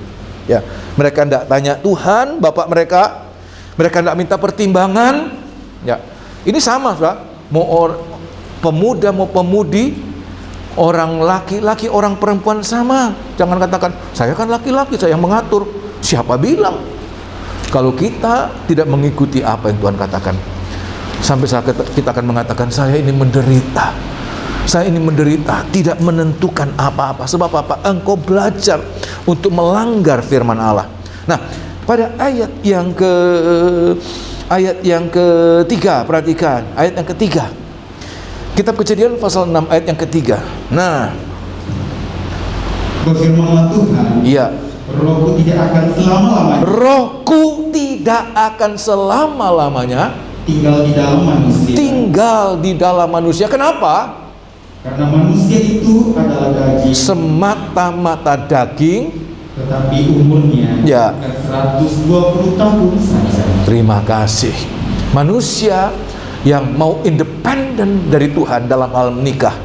Ya, mereka tidak tanya Tuhan, Bapak mereka tidak minta pertimbangan. Ya, ini sama, saudara. Mau pemuda, mau pemudi, orang laki-laki, orang perempuan sama. Jangan katakan, saya kan laki-laki, saya yang mengatur. Siapa bilang? Kalau kita tidak mengikuti apa yang Tuhan katakan, sampai saat kita akan mengatakan, saya ini menderita. Saya ini menderita, tidak menentukan apa-apa. Sebab apa? Engkau belajar untuk melanggar firman Allah. Nah, pada ayat yang ketiga, perhatikan ayat yang ketiga. Kitab Kejadian pasal 6 ayat yang ketiga. Nah, berfirmanlah Tuhan, iya, rohku tidak akan selama-lamanya. Rohku tidak akan selama-lamanya tinggal di dalam manusia. Tinggal di dalam manusia. Kenapa? Karena manusia itu adalah daging, semata-mata daging, tetapi umurnya ya 120 tahun saja. Terima kasih. Manusia yang mau independen dari Tuhan dalam hal menikah,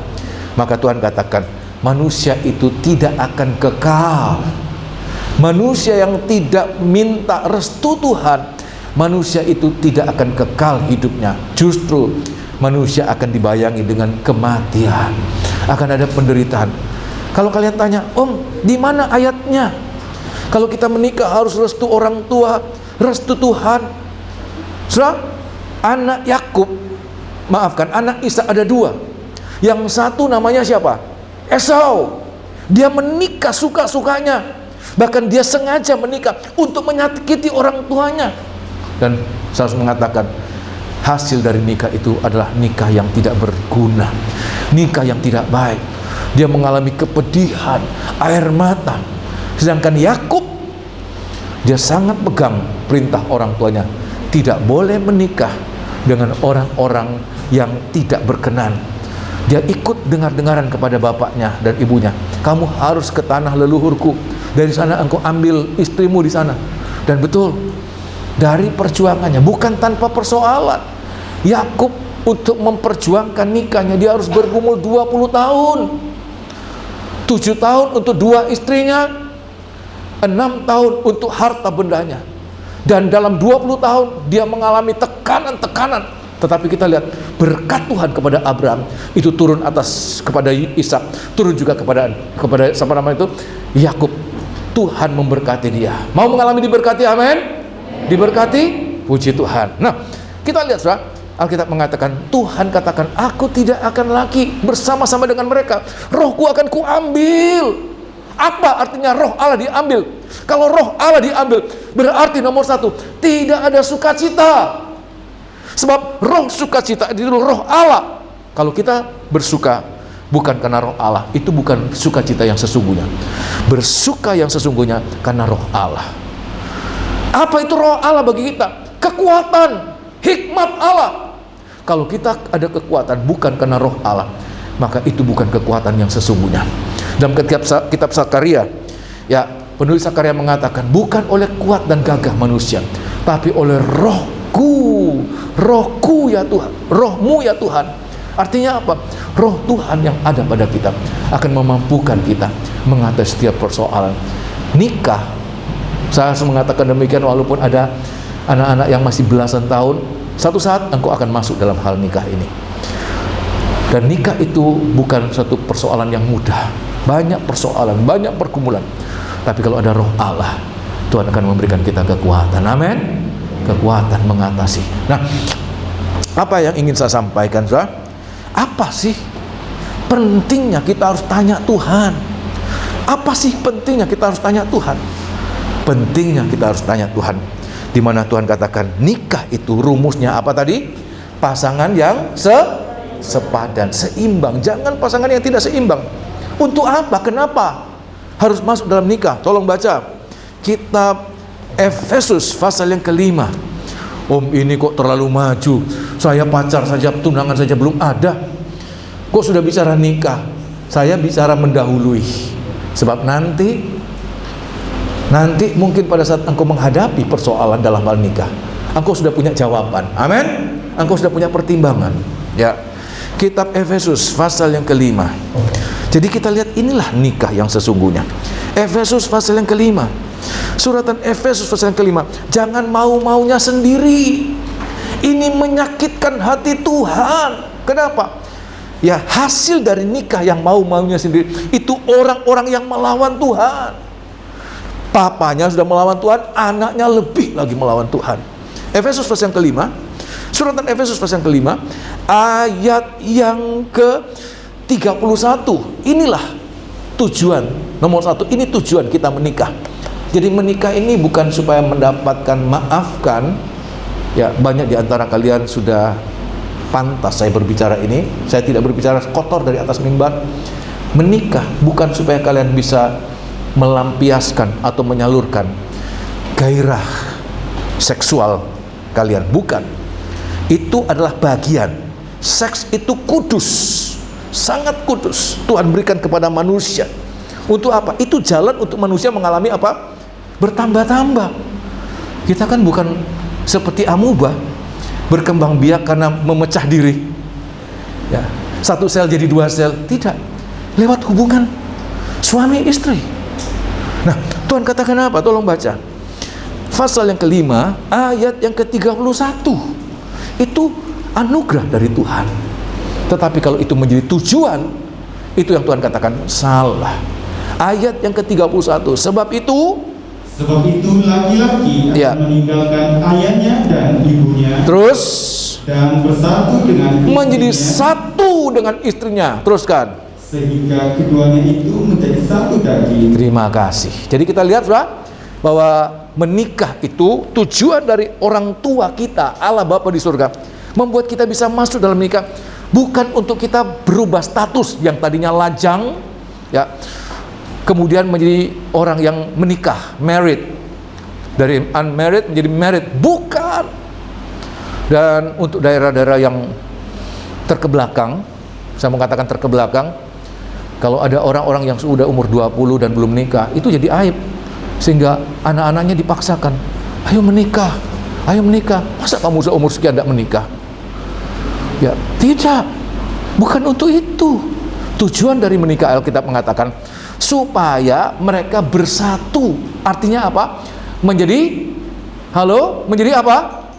maka Tuhan katakan manusia itu tidak akan kekal. Manusia yang tidak minta restu Tuhan, manusia itu tidak akan kekal hidupnya. Justru manusia akan dibayangi dengan kematian, akan ada penderitaan. Kalau kalian tanya, Om, di mana ayatnya? Kalau kita menikah harus restu orang tua, restu Tuhan. Saudara, anak Yakub, maafkan, anak Ishak ada 2. Yang satu namanya siapa? Esau. Dia menikah suka-sukanya. Bahkan dia sengaja menikah untuk menyakiti orang tuanya. Dan saya harus mengatakan, hasil dari nikah itu adalah nikah yang tidak berguna, nikah yang tidak baik. Dia mengalami kepedihan, air mata. Sedangkan Yakub, dia sangat pegang perintah orang tuanya, tidak boleh menikah dengan orang-orang yang tidak berkenan. Dia ikut dengar-dengaran kepada bapaknya dan ibunya, kamu harus ke tanah leluhurku, Dari sana engkau ambil istrimu di sana. Dan betul, dari perjuangannya, bukan tanpa persoalan. Yakub untuk memperjuangkan nikahnya, dia harus bergumul 20 tahun. 7 tahun untuk 2 istrinya, 6 tahun untuk harta bendanya. Dan dalam 20 tahun dia mengalami tekanan-tekanan. Tetapi kita lihat berkat Tuhan kepada Abraham itu turun atas kepada Ishak, turun juga kepada siapa namanya itu, Yakub. Tuhan memberkati dia. Mau mengalami diberkati, amin? Diberkati, puji Tuhan. Nah, kita lihat saudara, Alkitab mengatakan, Tuhan katakan, aku tidak akan lagi bersama-sama dengan mereka. Rohku akan kuambil. Apa artinya roh Allah diambil? Kalau roh Allah diambil, berarti nomor 1, tidak ada sukacita. Sebab roh sukacita itu roh Allah. Kalau kita bersuka bukan karena roh Allah, itu bukan sukacita yang sesungguhnya. Bersuka yang sesungguhnya karena roh Allah. Apa itu roh Allah bagi kita? Kekuatan, hikmat Allah. Kalau kita ada kekuatan bukan karena roh Allah, maka itu bukan kekuatan yang sesungguhnya. Dalam kitab Zakaria, ya, penulis Zakaria mengatakan, bukan oleh kuat dan gagah manusia, tapi oleh rohku ya Tuhan, rohmu ya Tuhan. Artinya apa? Roh Tuhan yang ada pada kita akan memampukan kita mengatasi setiap persoalan. Nikah, saya harus mengatakan demikian, walaupun ada anak-anak yang masih belasan tahun, satu saat engkau akan masuk dalam hal nikah ini. Dan nikah itu bukan satu persoalan yang mudah, banyak persoalan, banyak pergumulan. Tapi kalau ada roh Allah, Tuhan akan memberikan kita kekuatan, amin, kekuatan mengatasi. Nah, apa yang ingin saya sampaikan, saudara? Apa sih pentingnya kita harus tanya Tuhan? Apa sih pentingnya kita harus tanya Tuhan? Pentingnya kita harus tanya Tuhan. Di mana Tuhan katakan nikah itu rumusnya apa tadi? Pasangan yang sepadan, seimbang. Jangan pasangan yang tidak seimbang. Untuk apa? Kenapa harus masuk dalam nikah? Tolong baca kitab Efesus pasal yang ke-5. Om, ini kok terlalu maju. Saya pacar saja, tunangan saja belum ada. Kok sudah bicara nikah? Saya bicara mendahului. Sebab nanti mungkin pada saat engkau menghadapi persoalan dalam hal nikah, engkau sudah punya jawaban. Amin. Engkau sudah punya pertimbangan. Ya. Kitab Efesus pasal yang ke-5. Jadi kita lihat inilah nikah yang sesungguhnya. Efesus pasal yang ke-5. Suratan Efesus pasal yang ke-5. Jangan mau-maunya sendiri. Ini menyakitkan hati Tuhan. Kenapa? Ya, hasil dari nikah yang mau-maunya sendiri itu orang-orang yang melawan Tuhan. Papanya sudah melawan Tuhan, anaknya lebih lagi melawan Tuhan. Efesus pasal yang ke-5. Suratan Efesus pasal yang ke-5 ayat yang ke-31. Inilah tujuan nomor 1. Ini tujuan kita menikah. Jadi menikah ini bukan supaya mendapatkan maafkan. Ya, banyak di antara kalian sudah pantas saya berbicara ini. Saya tidak berbicara kotor dari atas mimbar. Menikah bukan supaya kalian bisa melampiaskan atau menyalurkan gairah seksual kalian, bukan. Itu adalah bagian. Seks itu kudus, sangat kudus. Tuhan berikan kepada manusia. Untuk apa? Itu jalan untuk manusia mengalami apa? Bertambah-tambah. Kita kan bukan seperti amuba, berkembang biak karena memecah diri. Ya, 1 sel jadi 2 sel. Tidak. Lewat hubungan suami istri. Nah, Tuhan katakan apa? Tolong baca. Pasal yang ke-5, ayat yang ke-31. Itu anugerah dari Tuhan. Tetapi kalau itu menjadi tujuan, itu yang Tuhan katakan salah. Ayat yang ke-31. Sebab itu laki-laki akan meninggalkan ayahnya dan ibunya. Terus dan bersatu dengan istrinya, menjadi satu dengan istrinya. Teruskan. Sehingga keduanya itu menjadi satu daging. Terima kasih. Jadi kita lihat, saudara, bahwa menikah itu tujuan dari orang tua kita, Allah Bapa di surga, membuat kita bisa masuk dalam nikah, bukan untuk kita berubah status yang tadinya lajang, ya, kemudian menjadi orang yang menikah, married, dari unmarried menjadi married, bukan. Dan untuk daerah-daerah yang terkebelakang, saya mengatakan terkebelakang, Kalau ada orang-orang yang sudah umur 20 dan belum nikah, itu jadi aib. Sehingga anak-anaknya dipaksakan, ayo menikah, ayo menikah. Masa kamu seumur sekian tidak menikah? Ya, tidak. Bukan untuk itu. Tujuan dari menikah, Alkitab mengatakan supaya mereka bersatu. Artinya apa? Menjadi menjadi apa?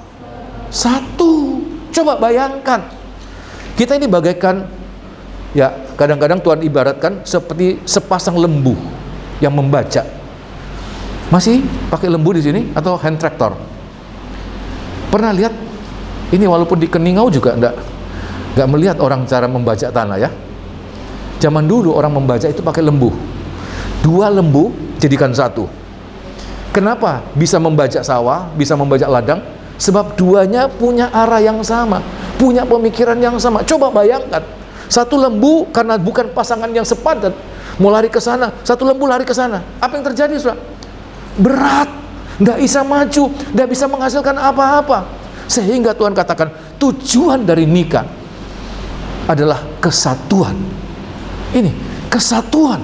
Satu. Coba bayangkan, kita ini bagaikan, ya kadang-kadang Tuhan ibaratkan seperti sepasang lembu yang membaca. Masih pakai lembu di sini atau hand tractor? Pernah lihat? Ini walaupun di Keningau juga enggak melihat orang cara membajak tanah ya. Zaman dulu orang membajak itu pakai lembu. 2 lembu jadikan 1. Kenapa bisa membajak sawah, bisa membajak ladang? Sebab duanya punya arah yang sama, punya pemikiran yang sama. Coba bayangkan, 1 lembu karena bukan pasangan yang sepadan, mau lari ke sana, 1 lembu lari ke sana. Apa yang terjadi, Saudara? Berat, nggak bisa maju, nggak bisa menghasilkan apa-apa. Sehingga Tuhan katakan tujuan dari nikah adalah kesatuan. Ini kesatuan.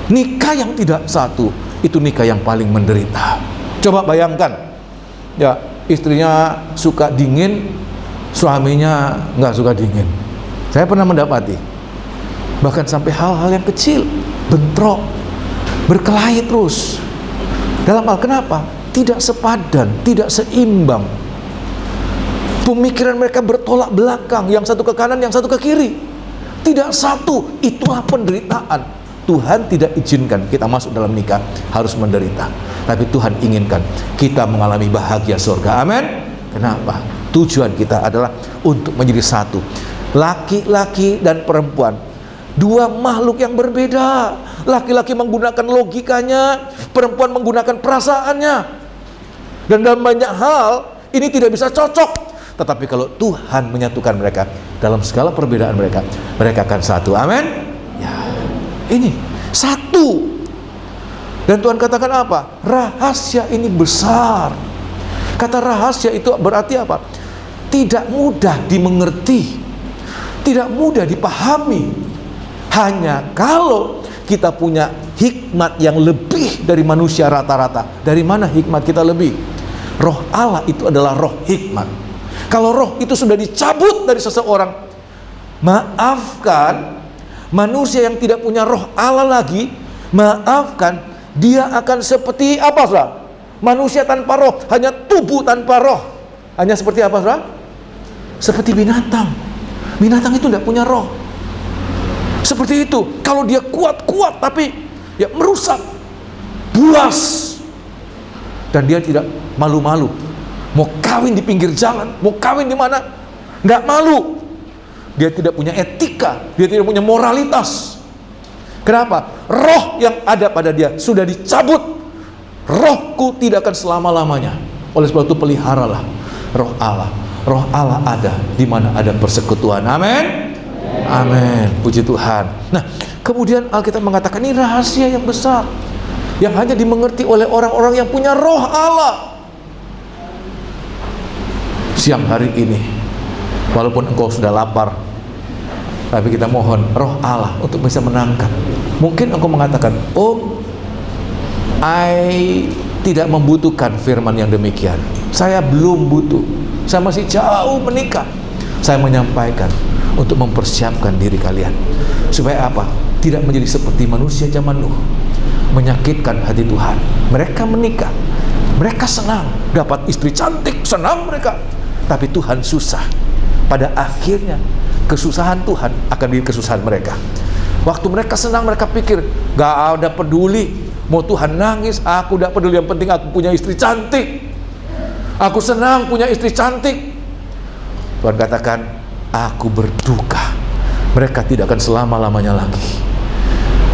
Nikah yang tidak satu itu nikah yang paling menderita. Coba bayangkan, ya istrinya suka dingin, suaminya nggak suka dingin. Saya pernah mendapati, bahkan sampai hal-hal yang kecil, bentrok, berkelahi terus. Dalam hal kenapa? Tidak sepadan, tidak seimbang. Pemikiran mereka bertolak belakang, yang satu ke kanan, yang satu ke kiri. Tidak satu, itulah penderitaan. Tuhan tidak izinkan kita masuk dalam nikah harus menderita. Tapi Tuhan inginkan kita mengalami bahagia surga. Amin. Kenapa? Tujuan kita adalah untuk menjadi satu. Laki-laki dan perempuan, 2 makhluk yang berbeda. Laki-laki menggunakan logikanya, perempuan menggunakan perasaannya. Dan dalam banyak hal ini tidak bisa cocok. Tetapi kalau Tuhan menyatukan mereka dalam segala perbedaan mereka, mereka akan satu. Amin. Ya, ini satu. Dan Tuhan katakan apa? Rahasia ini besar. Kata rahasia itu berarti apa? Tidak mudah dimengerti, tidak mudah dipahami. Hanya kalau kita punya hikmat yang lebih dari manusia rata-rata. Dari mana hikmat kita lebih? Roh Allah itu adalah roh hikmat. Kalau roh itu sudah dicabut dari seseorang, maafkan, manusia yang tidak punya roh Allah lagi, maafkan, dia akan seperti apa, Saudara? Manusia tanpa roh, hanya tubuh tanpa roh. Hanya seperti apa, Saudara? Seperti binatang. Binatang itu tidak punya roh. Seperti itu. Kalau dia kuat-kuat tapi ya merusak, buas. Dan dia tidak malu-malu. Mau kawin di pinggir jalan, mau kawin di mana, nggak malu. Dia tidak punya etika, dia tidak punya moralitas. Kenapa? Roh yang ada pada dia sudah dicabut. Rohku tidak akan selama-lamanya. Oleh sebab itu peliharalah roh Allah. Roh Allah ada di mana ada persekutuan. Amin. Amin. Puji Tuhan. Nah, kemudian Alkitab mengatakan ini rahasia yang besar yang hanya dimengerti oleh orang-orang yang punya roh Allah. Siang hari ini, walaupun engkau sudah lapar, tapi kita mohon roh Allah untuk bisa menangkap. Mungkin engkau mengatakan, Om, I tidak membutuhkan firman yang demikian. Saya belum butuh. Saya masih jauh menikah. Saya menyampaikan untuk mempersiapkan diri kalian. Supaya apa? Tidak menjadi seperti manusia zaman Nuh, menyakitkan hati Tuhan. Mereka menikah, mereka senang, dapat istri cantik, senang mereka. Tapi Tuhan susah. Pada akhirnya kesusahan Tuhan akan menjadi kesusahan mereka. Waktu mereka senang, mereka pikir gak ada peduli, mau Tuhan nangis, aku gak peduli, yang penting aku punya istri cantik, aku senang punya istri cantik. Tuhan katakan, aku berduka, mereka tidak akan selama-lamanya lagi.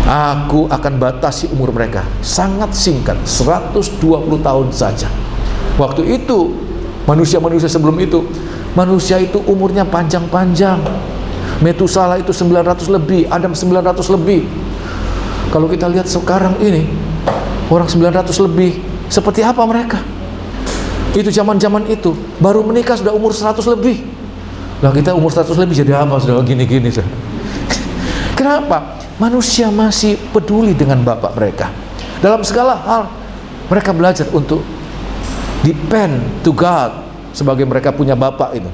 Aku akan batasi umur mereka sangat singkat, 120 tahun saja. Waktu itu manusia-manusia sebelum itu, manusia itu umurnya panjang-panjang. Metusala itu 900 lebih, Adam 900 lebih. Kalau kita lihat sekarang ini, orang 900 lebih, seperti apa mereka? Itu zaman-zaman itu, baru menikah sudah umur 100 lebih. Lah kita umur 100 lebih jadi apa sudah gini-gini. Kenapa? Manusia masih peduli dengan bapak mereka. Dalam segala hal mereka belajar untuk depend to God sebagai mereka punya bapak itu.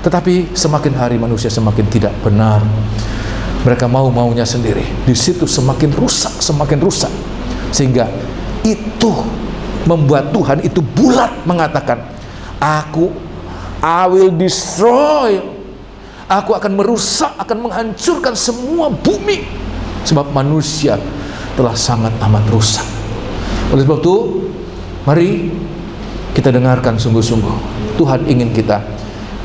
Tetapi semakin hari manusia semakin tidak benar. Mereka mau-maunya sendiri. Di situ semakin rusak. Sehingga itu membuat Tuhan itu bulat mengatakan, I will destroy. Aku akan merusak, akan menghancurkan semua bumi. Sebab manusia telah sangat amat rusak. Oleh sebab itu, mari kita dengarkan sungguh-sungguh. Tuhan ingin kita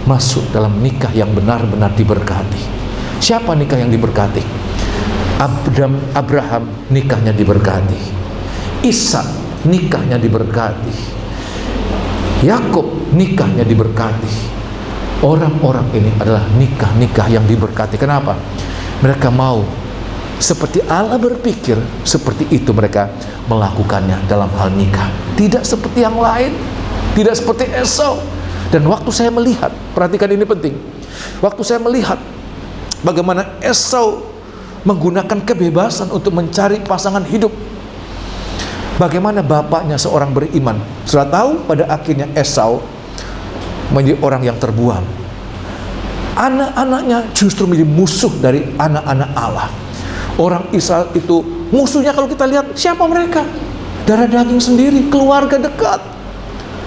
masuk dalam nikah yang benar-benar diberkati. Siapa nikah yang diberkati? Abraham nikahnya diberkati. Ishak nikahnya diberkati. Yakub nikahnya diberkati. Orang-orang ini adalah nikah-nikah yang diberkati. Kenapa? Mereka mau seperti Allah berpikir, seperti itu mereka melakukannya dalam hal nikah. Tidak seperti yang lain, tidak seperti Esau. Dan waktu saya melihat, perhatikan ini penting, waktu saya melihat bagaimana Esau menggunakan kebebasan untuk mencari pasangan hidup, bagaimana bapaknya seorang beriman, sudah tahu pada akhirnya Esau menjadi orang yang terbuang. Anak-anaknya justru menjadi musuh dari anak-anak Allah. Orang Israel itu musuhnya, kalau kita lihat siapa mereka? Darah daging sendiri, keluarga dekat,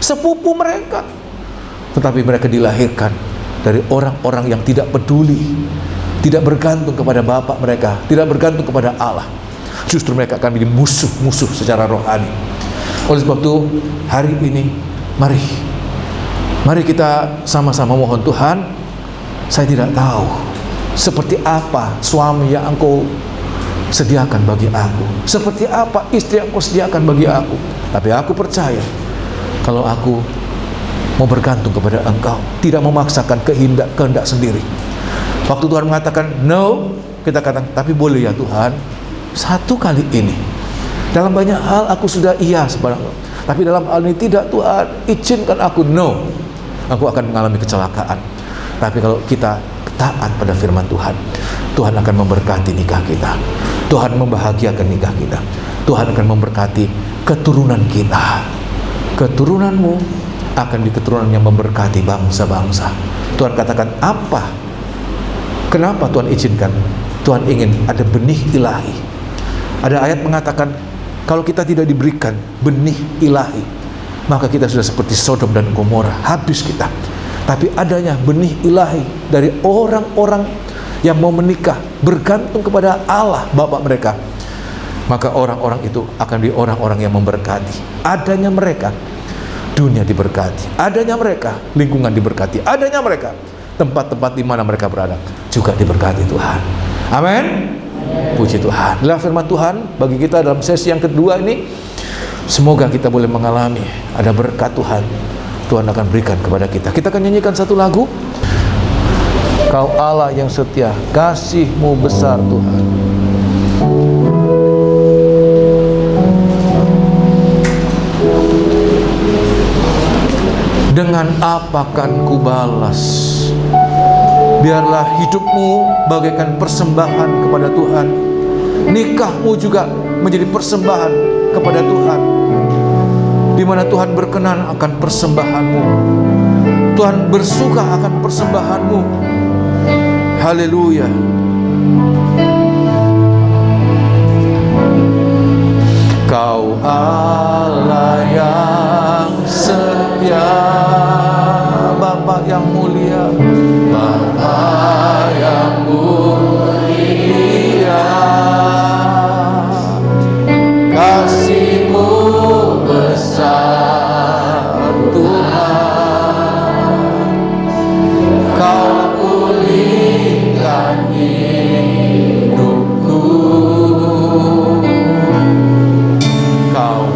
sepupu mereka. Tetapi mereka dilahirkan dari orang-orang yang tidak peduli, tidak bergantung kepada bapak mereka, tidak bergantung kepada Allah. Justru mereka akan menjadi musuh-musuh secara rohani. Oleh sebab itu, hari ini mari kita sama-sama mohon Tuhan, saya tidak tahu seperti apa suami yang Engkau sediakan bagi aku, seperti apa istri yang Engkau sediakan bagi aku. Tapi aku percaya kalau aku mau bergantung kepada Engkau, tidak memaksakan kehendak sendiri. Waktu Tuhan mengatakan no, kita katakan tapi boleh ya Tuhan, satu kali ini. Dalam banyak hal aku sudah iya sebenarnya, tapi dalam hal ini tidak Tuhan, izinkan aku. No, aku akan mengalami kecelakaan. Tapi kalau kita taat pada firman Tuhan, Tuhan akan memberkati nikah kita, Tuhan membahagiakan nikah kita, Tuhan akan memberkati keturunan kita. Keturunanmu akan di keturunan yang memberkati bangsa-bangsa. Tuhan katakan apa? Kenapa Tuhan izinkan? Tuhan ingin ada benih ilahi. Ada ayat mengatakan kalau kita tidak diberikan benih ilahi, maka kita sudah seperti Sodom dan Gomora, habis kita. Tapi adanya benih ilahi dari orang-orang yang mau menikah, bergantung kepada Allah Bapa mereka, maka orang-orang itu akan di orang-orang yang memberkati. Adanya mereka, dunia diberkati. Adanya mereka, lingkungan diberkati. Adanya mereka, tempat-tempat di mana mereka berada juga diberkati Tuhan. Amin. Puji Tuhan. Inilah firman Tuhan bagi kita dalam sesi yang kedua ini. Semoga kita boleh mengalami ada berkat Tuhan. Tuhan akan berikan kepada kita. Kita akan nyanyikan satu lagu. Kau Allah yang setia, kasih-Mu besar Tuhan. Dengan apa kan ku balas? Biarlah hidupmu bagaikan persembahan kepada Tuhan. Nikahmu juga menjadi persembahan kepada Tuhan, di mana Tuhan berkenan akan persembahanmu. Tuhan bersuka akan persembahanmu. Haleluya. Kau Allah yang setia, Bapa yang mulia, Bapa yang mulia, kasih-Mu besar Tuhan. Kau pulihkan hidupku, Kau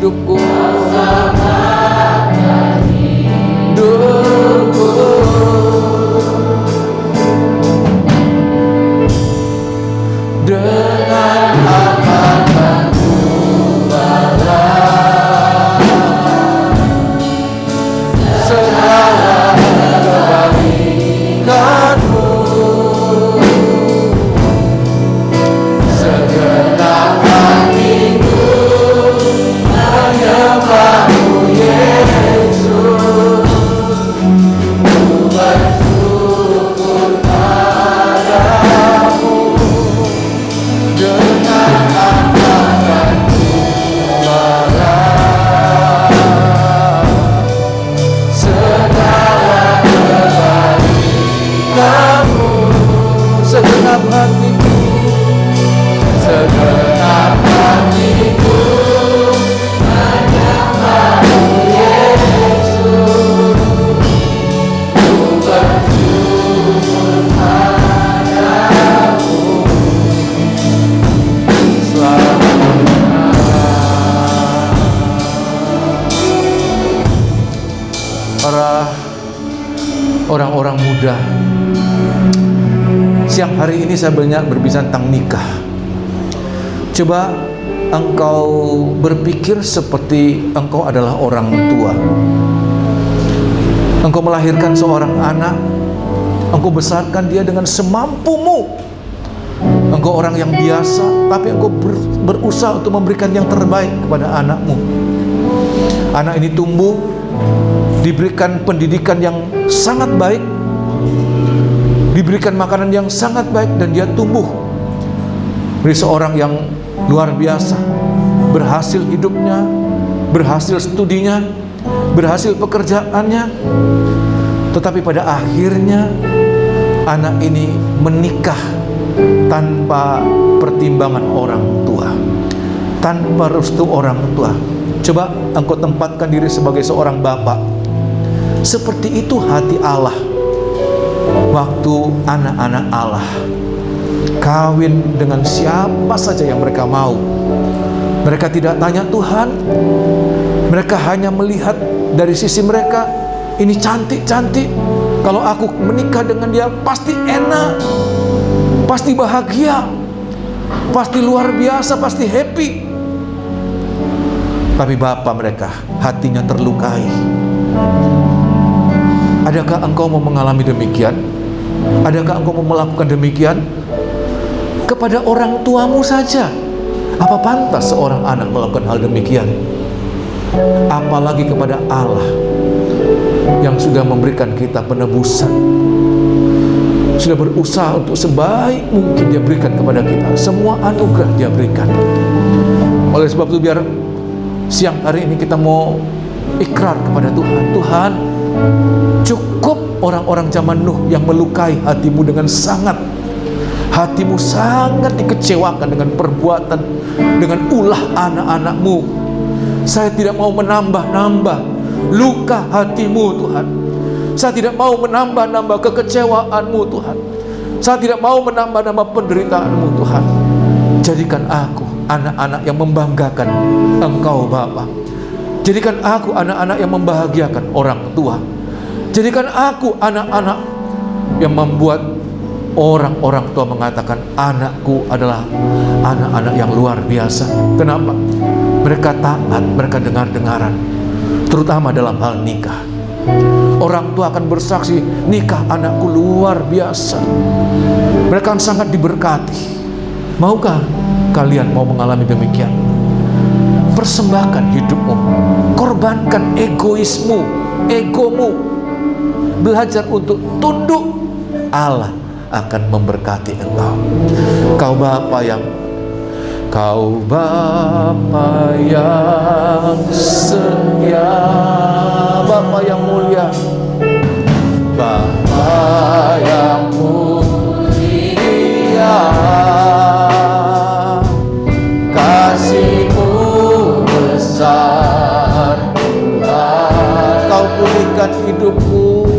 hidupku. Hidupku dengan akan ku balas segala kebaikanmu. Segenap hatiku menyembahmu Yesus, ku bersyukur padamu dengan akan ku balas segala kebaikanmu. Segenap hatiku, segenap hatiku menyembahmu Yesus, ku bersyukur padamu selamanya. Para orang-orang muda, siang hari ini saya banyak berbicara tentang nikah. Coba engkau berpikir seperti engkau adalah orang tua. Engkau melahirkan seorang anak, engkau besarkan dia dengan semampumu. Engkau orang yang biasa, tapi engkau berusaha untuk memberikan yang terbaik kepada anakmu. Anak ini tumbuh, diberikan pendidikan yang sangat baik, diberikan makanan yang sangat baik, dan dia tumbuh menjadi seorang yang luar biasa, berhasil hidupnya, berhasil studinya, berhasil pekerjaannya. Tetapi pada akhirnya anak ini menikah tanpa pertimbangan orang tua, tanpa restu orang tua. Coba engkau tempatkan diri sebagai seorang bapak. Seperti itu hati Allah waktu anak-anak Allah kawin dengan siapa saja yang mereka mau. Mereka tidak tanya Tuhan. Mereka hanya melihat dari sisi mereka, ini cantik-cantik, kalau aku menikah dengan dia pasti enak, pasti bahagia, pasti luar biasa, pasti happy. Tapi bapak mereka hatinya terlukai. Adakah engkau mau mengalami demikian? Adakah engkau mau melakukan demikian? Kepada orang tuamu saja, apa pantas seorang anak melakukan hal demikian? Apalagi kepada Allah yang sudah memberikan kita penebusan, sudah berusaha untuk sebaik mungkin dia berikan kepada kita. Semua anugerah dia berikan. Oleh sebab itu, biar siang hari ini kita mau ikrar kepada Tuhan. Tuhan, cukup orang-orang zaman Nuh yang melukai hatimu dengan sangat. Hatimu sangat dikecewakan dengan perbuatan, dengan ulah anak-anakmu. Saya tidak mau menambah-nambah luka hatimu, Tuhan. Saya tidak mau menambah-nambah kekecewaanmu, Tuhan. Saya tidak mau menambah-nambah penderitaanmu, Tuhan. Jadikan aku anak-anak yang membanggakan Engkau, Bapa. Jadikan aku anak-anak yang membahagiakan orang tua. Jadikan aku anak-anak yang membuat orang-orang tua mengatakan, anakku adalah anak-anak yang luar biasa. Kenapa? Mereka taat, mereka dengar-dengaran, terutama dalam hal nikah. Orang tua akan bersaksi, nikah anakku luar biasa. Mereka akan sangat diberkati. Maukah kalian mau mengalami demikian? Persembahkan hidupmu, korbankan egoismu, egomu, belajar untuk tunduk. Allah akan memberkati engkau. Kau Bapa yang setia, Bapa yang mulia, Bapa yang mulia, kasih-Mu besar Tuhan. Kau pulihkan hidupku,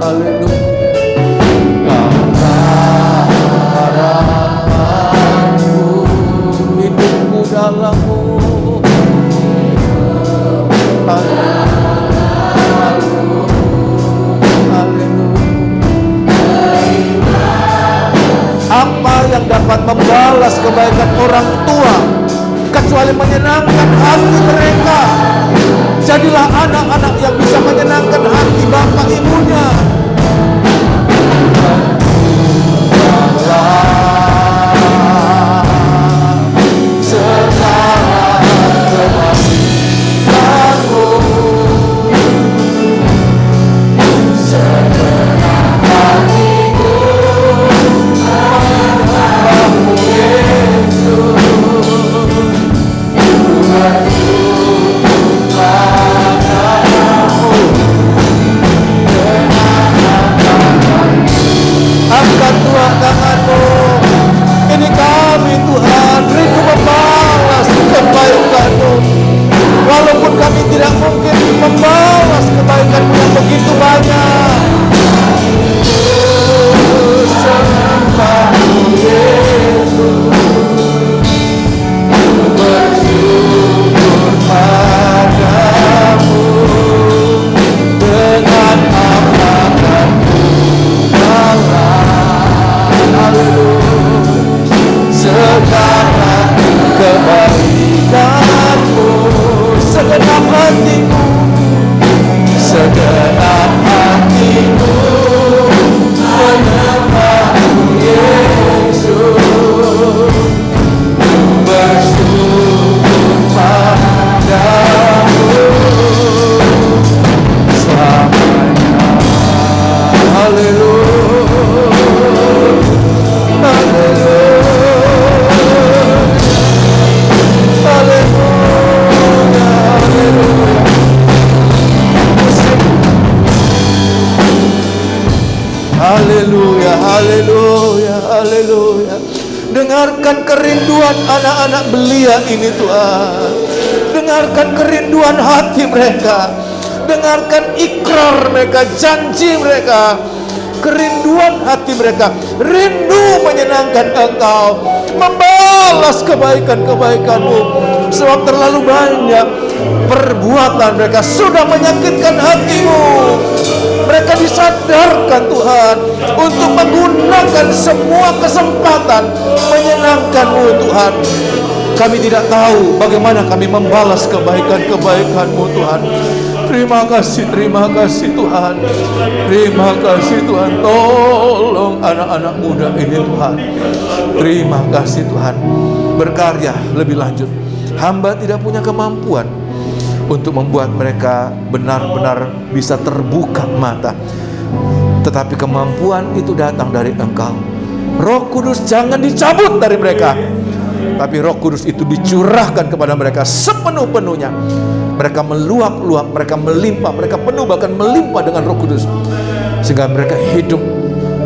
haleluya. Kau membalas kebaikan orang tua, kecuali menyenangkan hati mereka. Jadilah anak-anak yang bisa menyenangkan hati bapak ibunya. Angkat dua tanganmu. Ini kami Tuhan, rindu membalas kebaikan-Mu. Walaupun kami tidak mungkin membalas kebaikan-Mu yang begitu banyak. Sembah-Mu Yesus, bersyukur padamu dengan amanah-Mu. Segala kebaikan-Mu, segenap hatiku, segenap hatiku menyembah-Mu Yesus, bersyukur padamu selamanya. Haleluya. Haleluya, haleluya, haleluya. Dengarkan kerinduan anak-anak belia ini Tuhan. Dengarkan kerinduan hati mereka. Dengarkan ikrar mereka, janji mereka, kerinduan hati mereka. Rindu menyenangkan Engkau, membalas kebaikan-kebaikan-Mu. Sebab terlalu banyak perbuatan mereka sudah menyakitkan hati-Mu. Mereka disadarkan Tuhan untuk menggunakan semua kesempatan menyenangkan-Mu Tuhan. Kami tidak tahu bagaimana kami membalas kebaikan-kebaikan-Mu Tuhan. Terima kasih Tuhan. Terima kasih Tuhan. Tolong anak-anak muda ini Tuhan. Terima kasih Tuhan. Berkarya lebih lanjut. Hamba tidak punya kemampuan untuk membuat mereka benar-benar bisa terbuka mata. Tetapi kemampuan itu datang dari Engkau. Roh Kudus jangan dicabut dari mereka, tapi Roh Kudus itu dicurahkan kepada mereka sepenuh-penuhnya. Mereka meluap-luap, mereka melimpah, mereka penuh bahkan melimpah dengan Roh Kudus, sehingga mereka hidup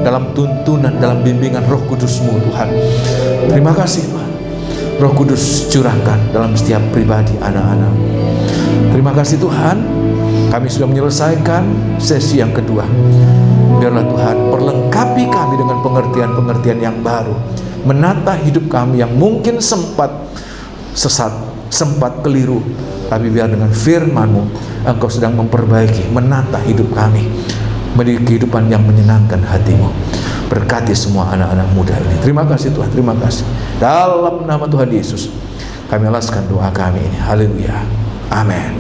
dalam tuntunan, dalam bimbingan Roh Kudus-Mu Tuhan. Terima kasih Tuhan. Roh Kudus curahkan dalam setiap pribadi anak-anak. Terima kasih Tuhan. Kami sudah menyelesaikan sesi yang kedua. Biarlah Tuhan perlengkapi kami dengan pengertian-pengertian yang baru, menata hidup kami yang mungkin sempat sesat, sempat keliru. Tapi biar dengan firman-Mu Engkau sedang memperbaiki, menata hidup kami menjadi kehidupan yang menyenangkan hati-Mu. Berkati semua anak-anak muda ini. Terima kasih Tuhan, terima kasih. Dalam nama Tuhan Yesus kami alaskan doa kami ini. Haleluya. Amin.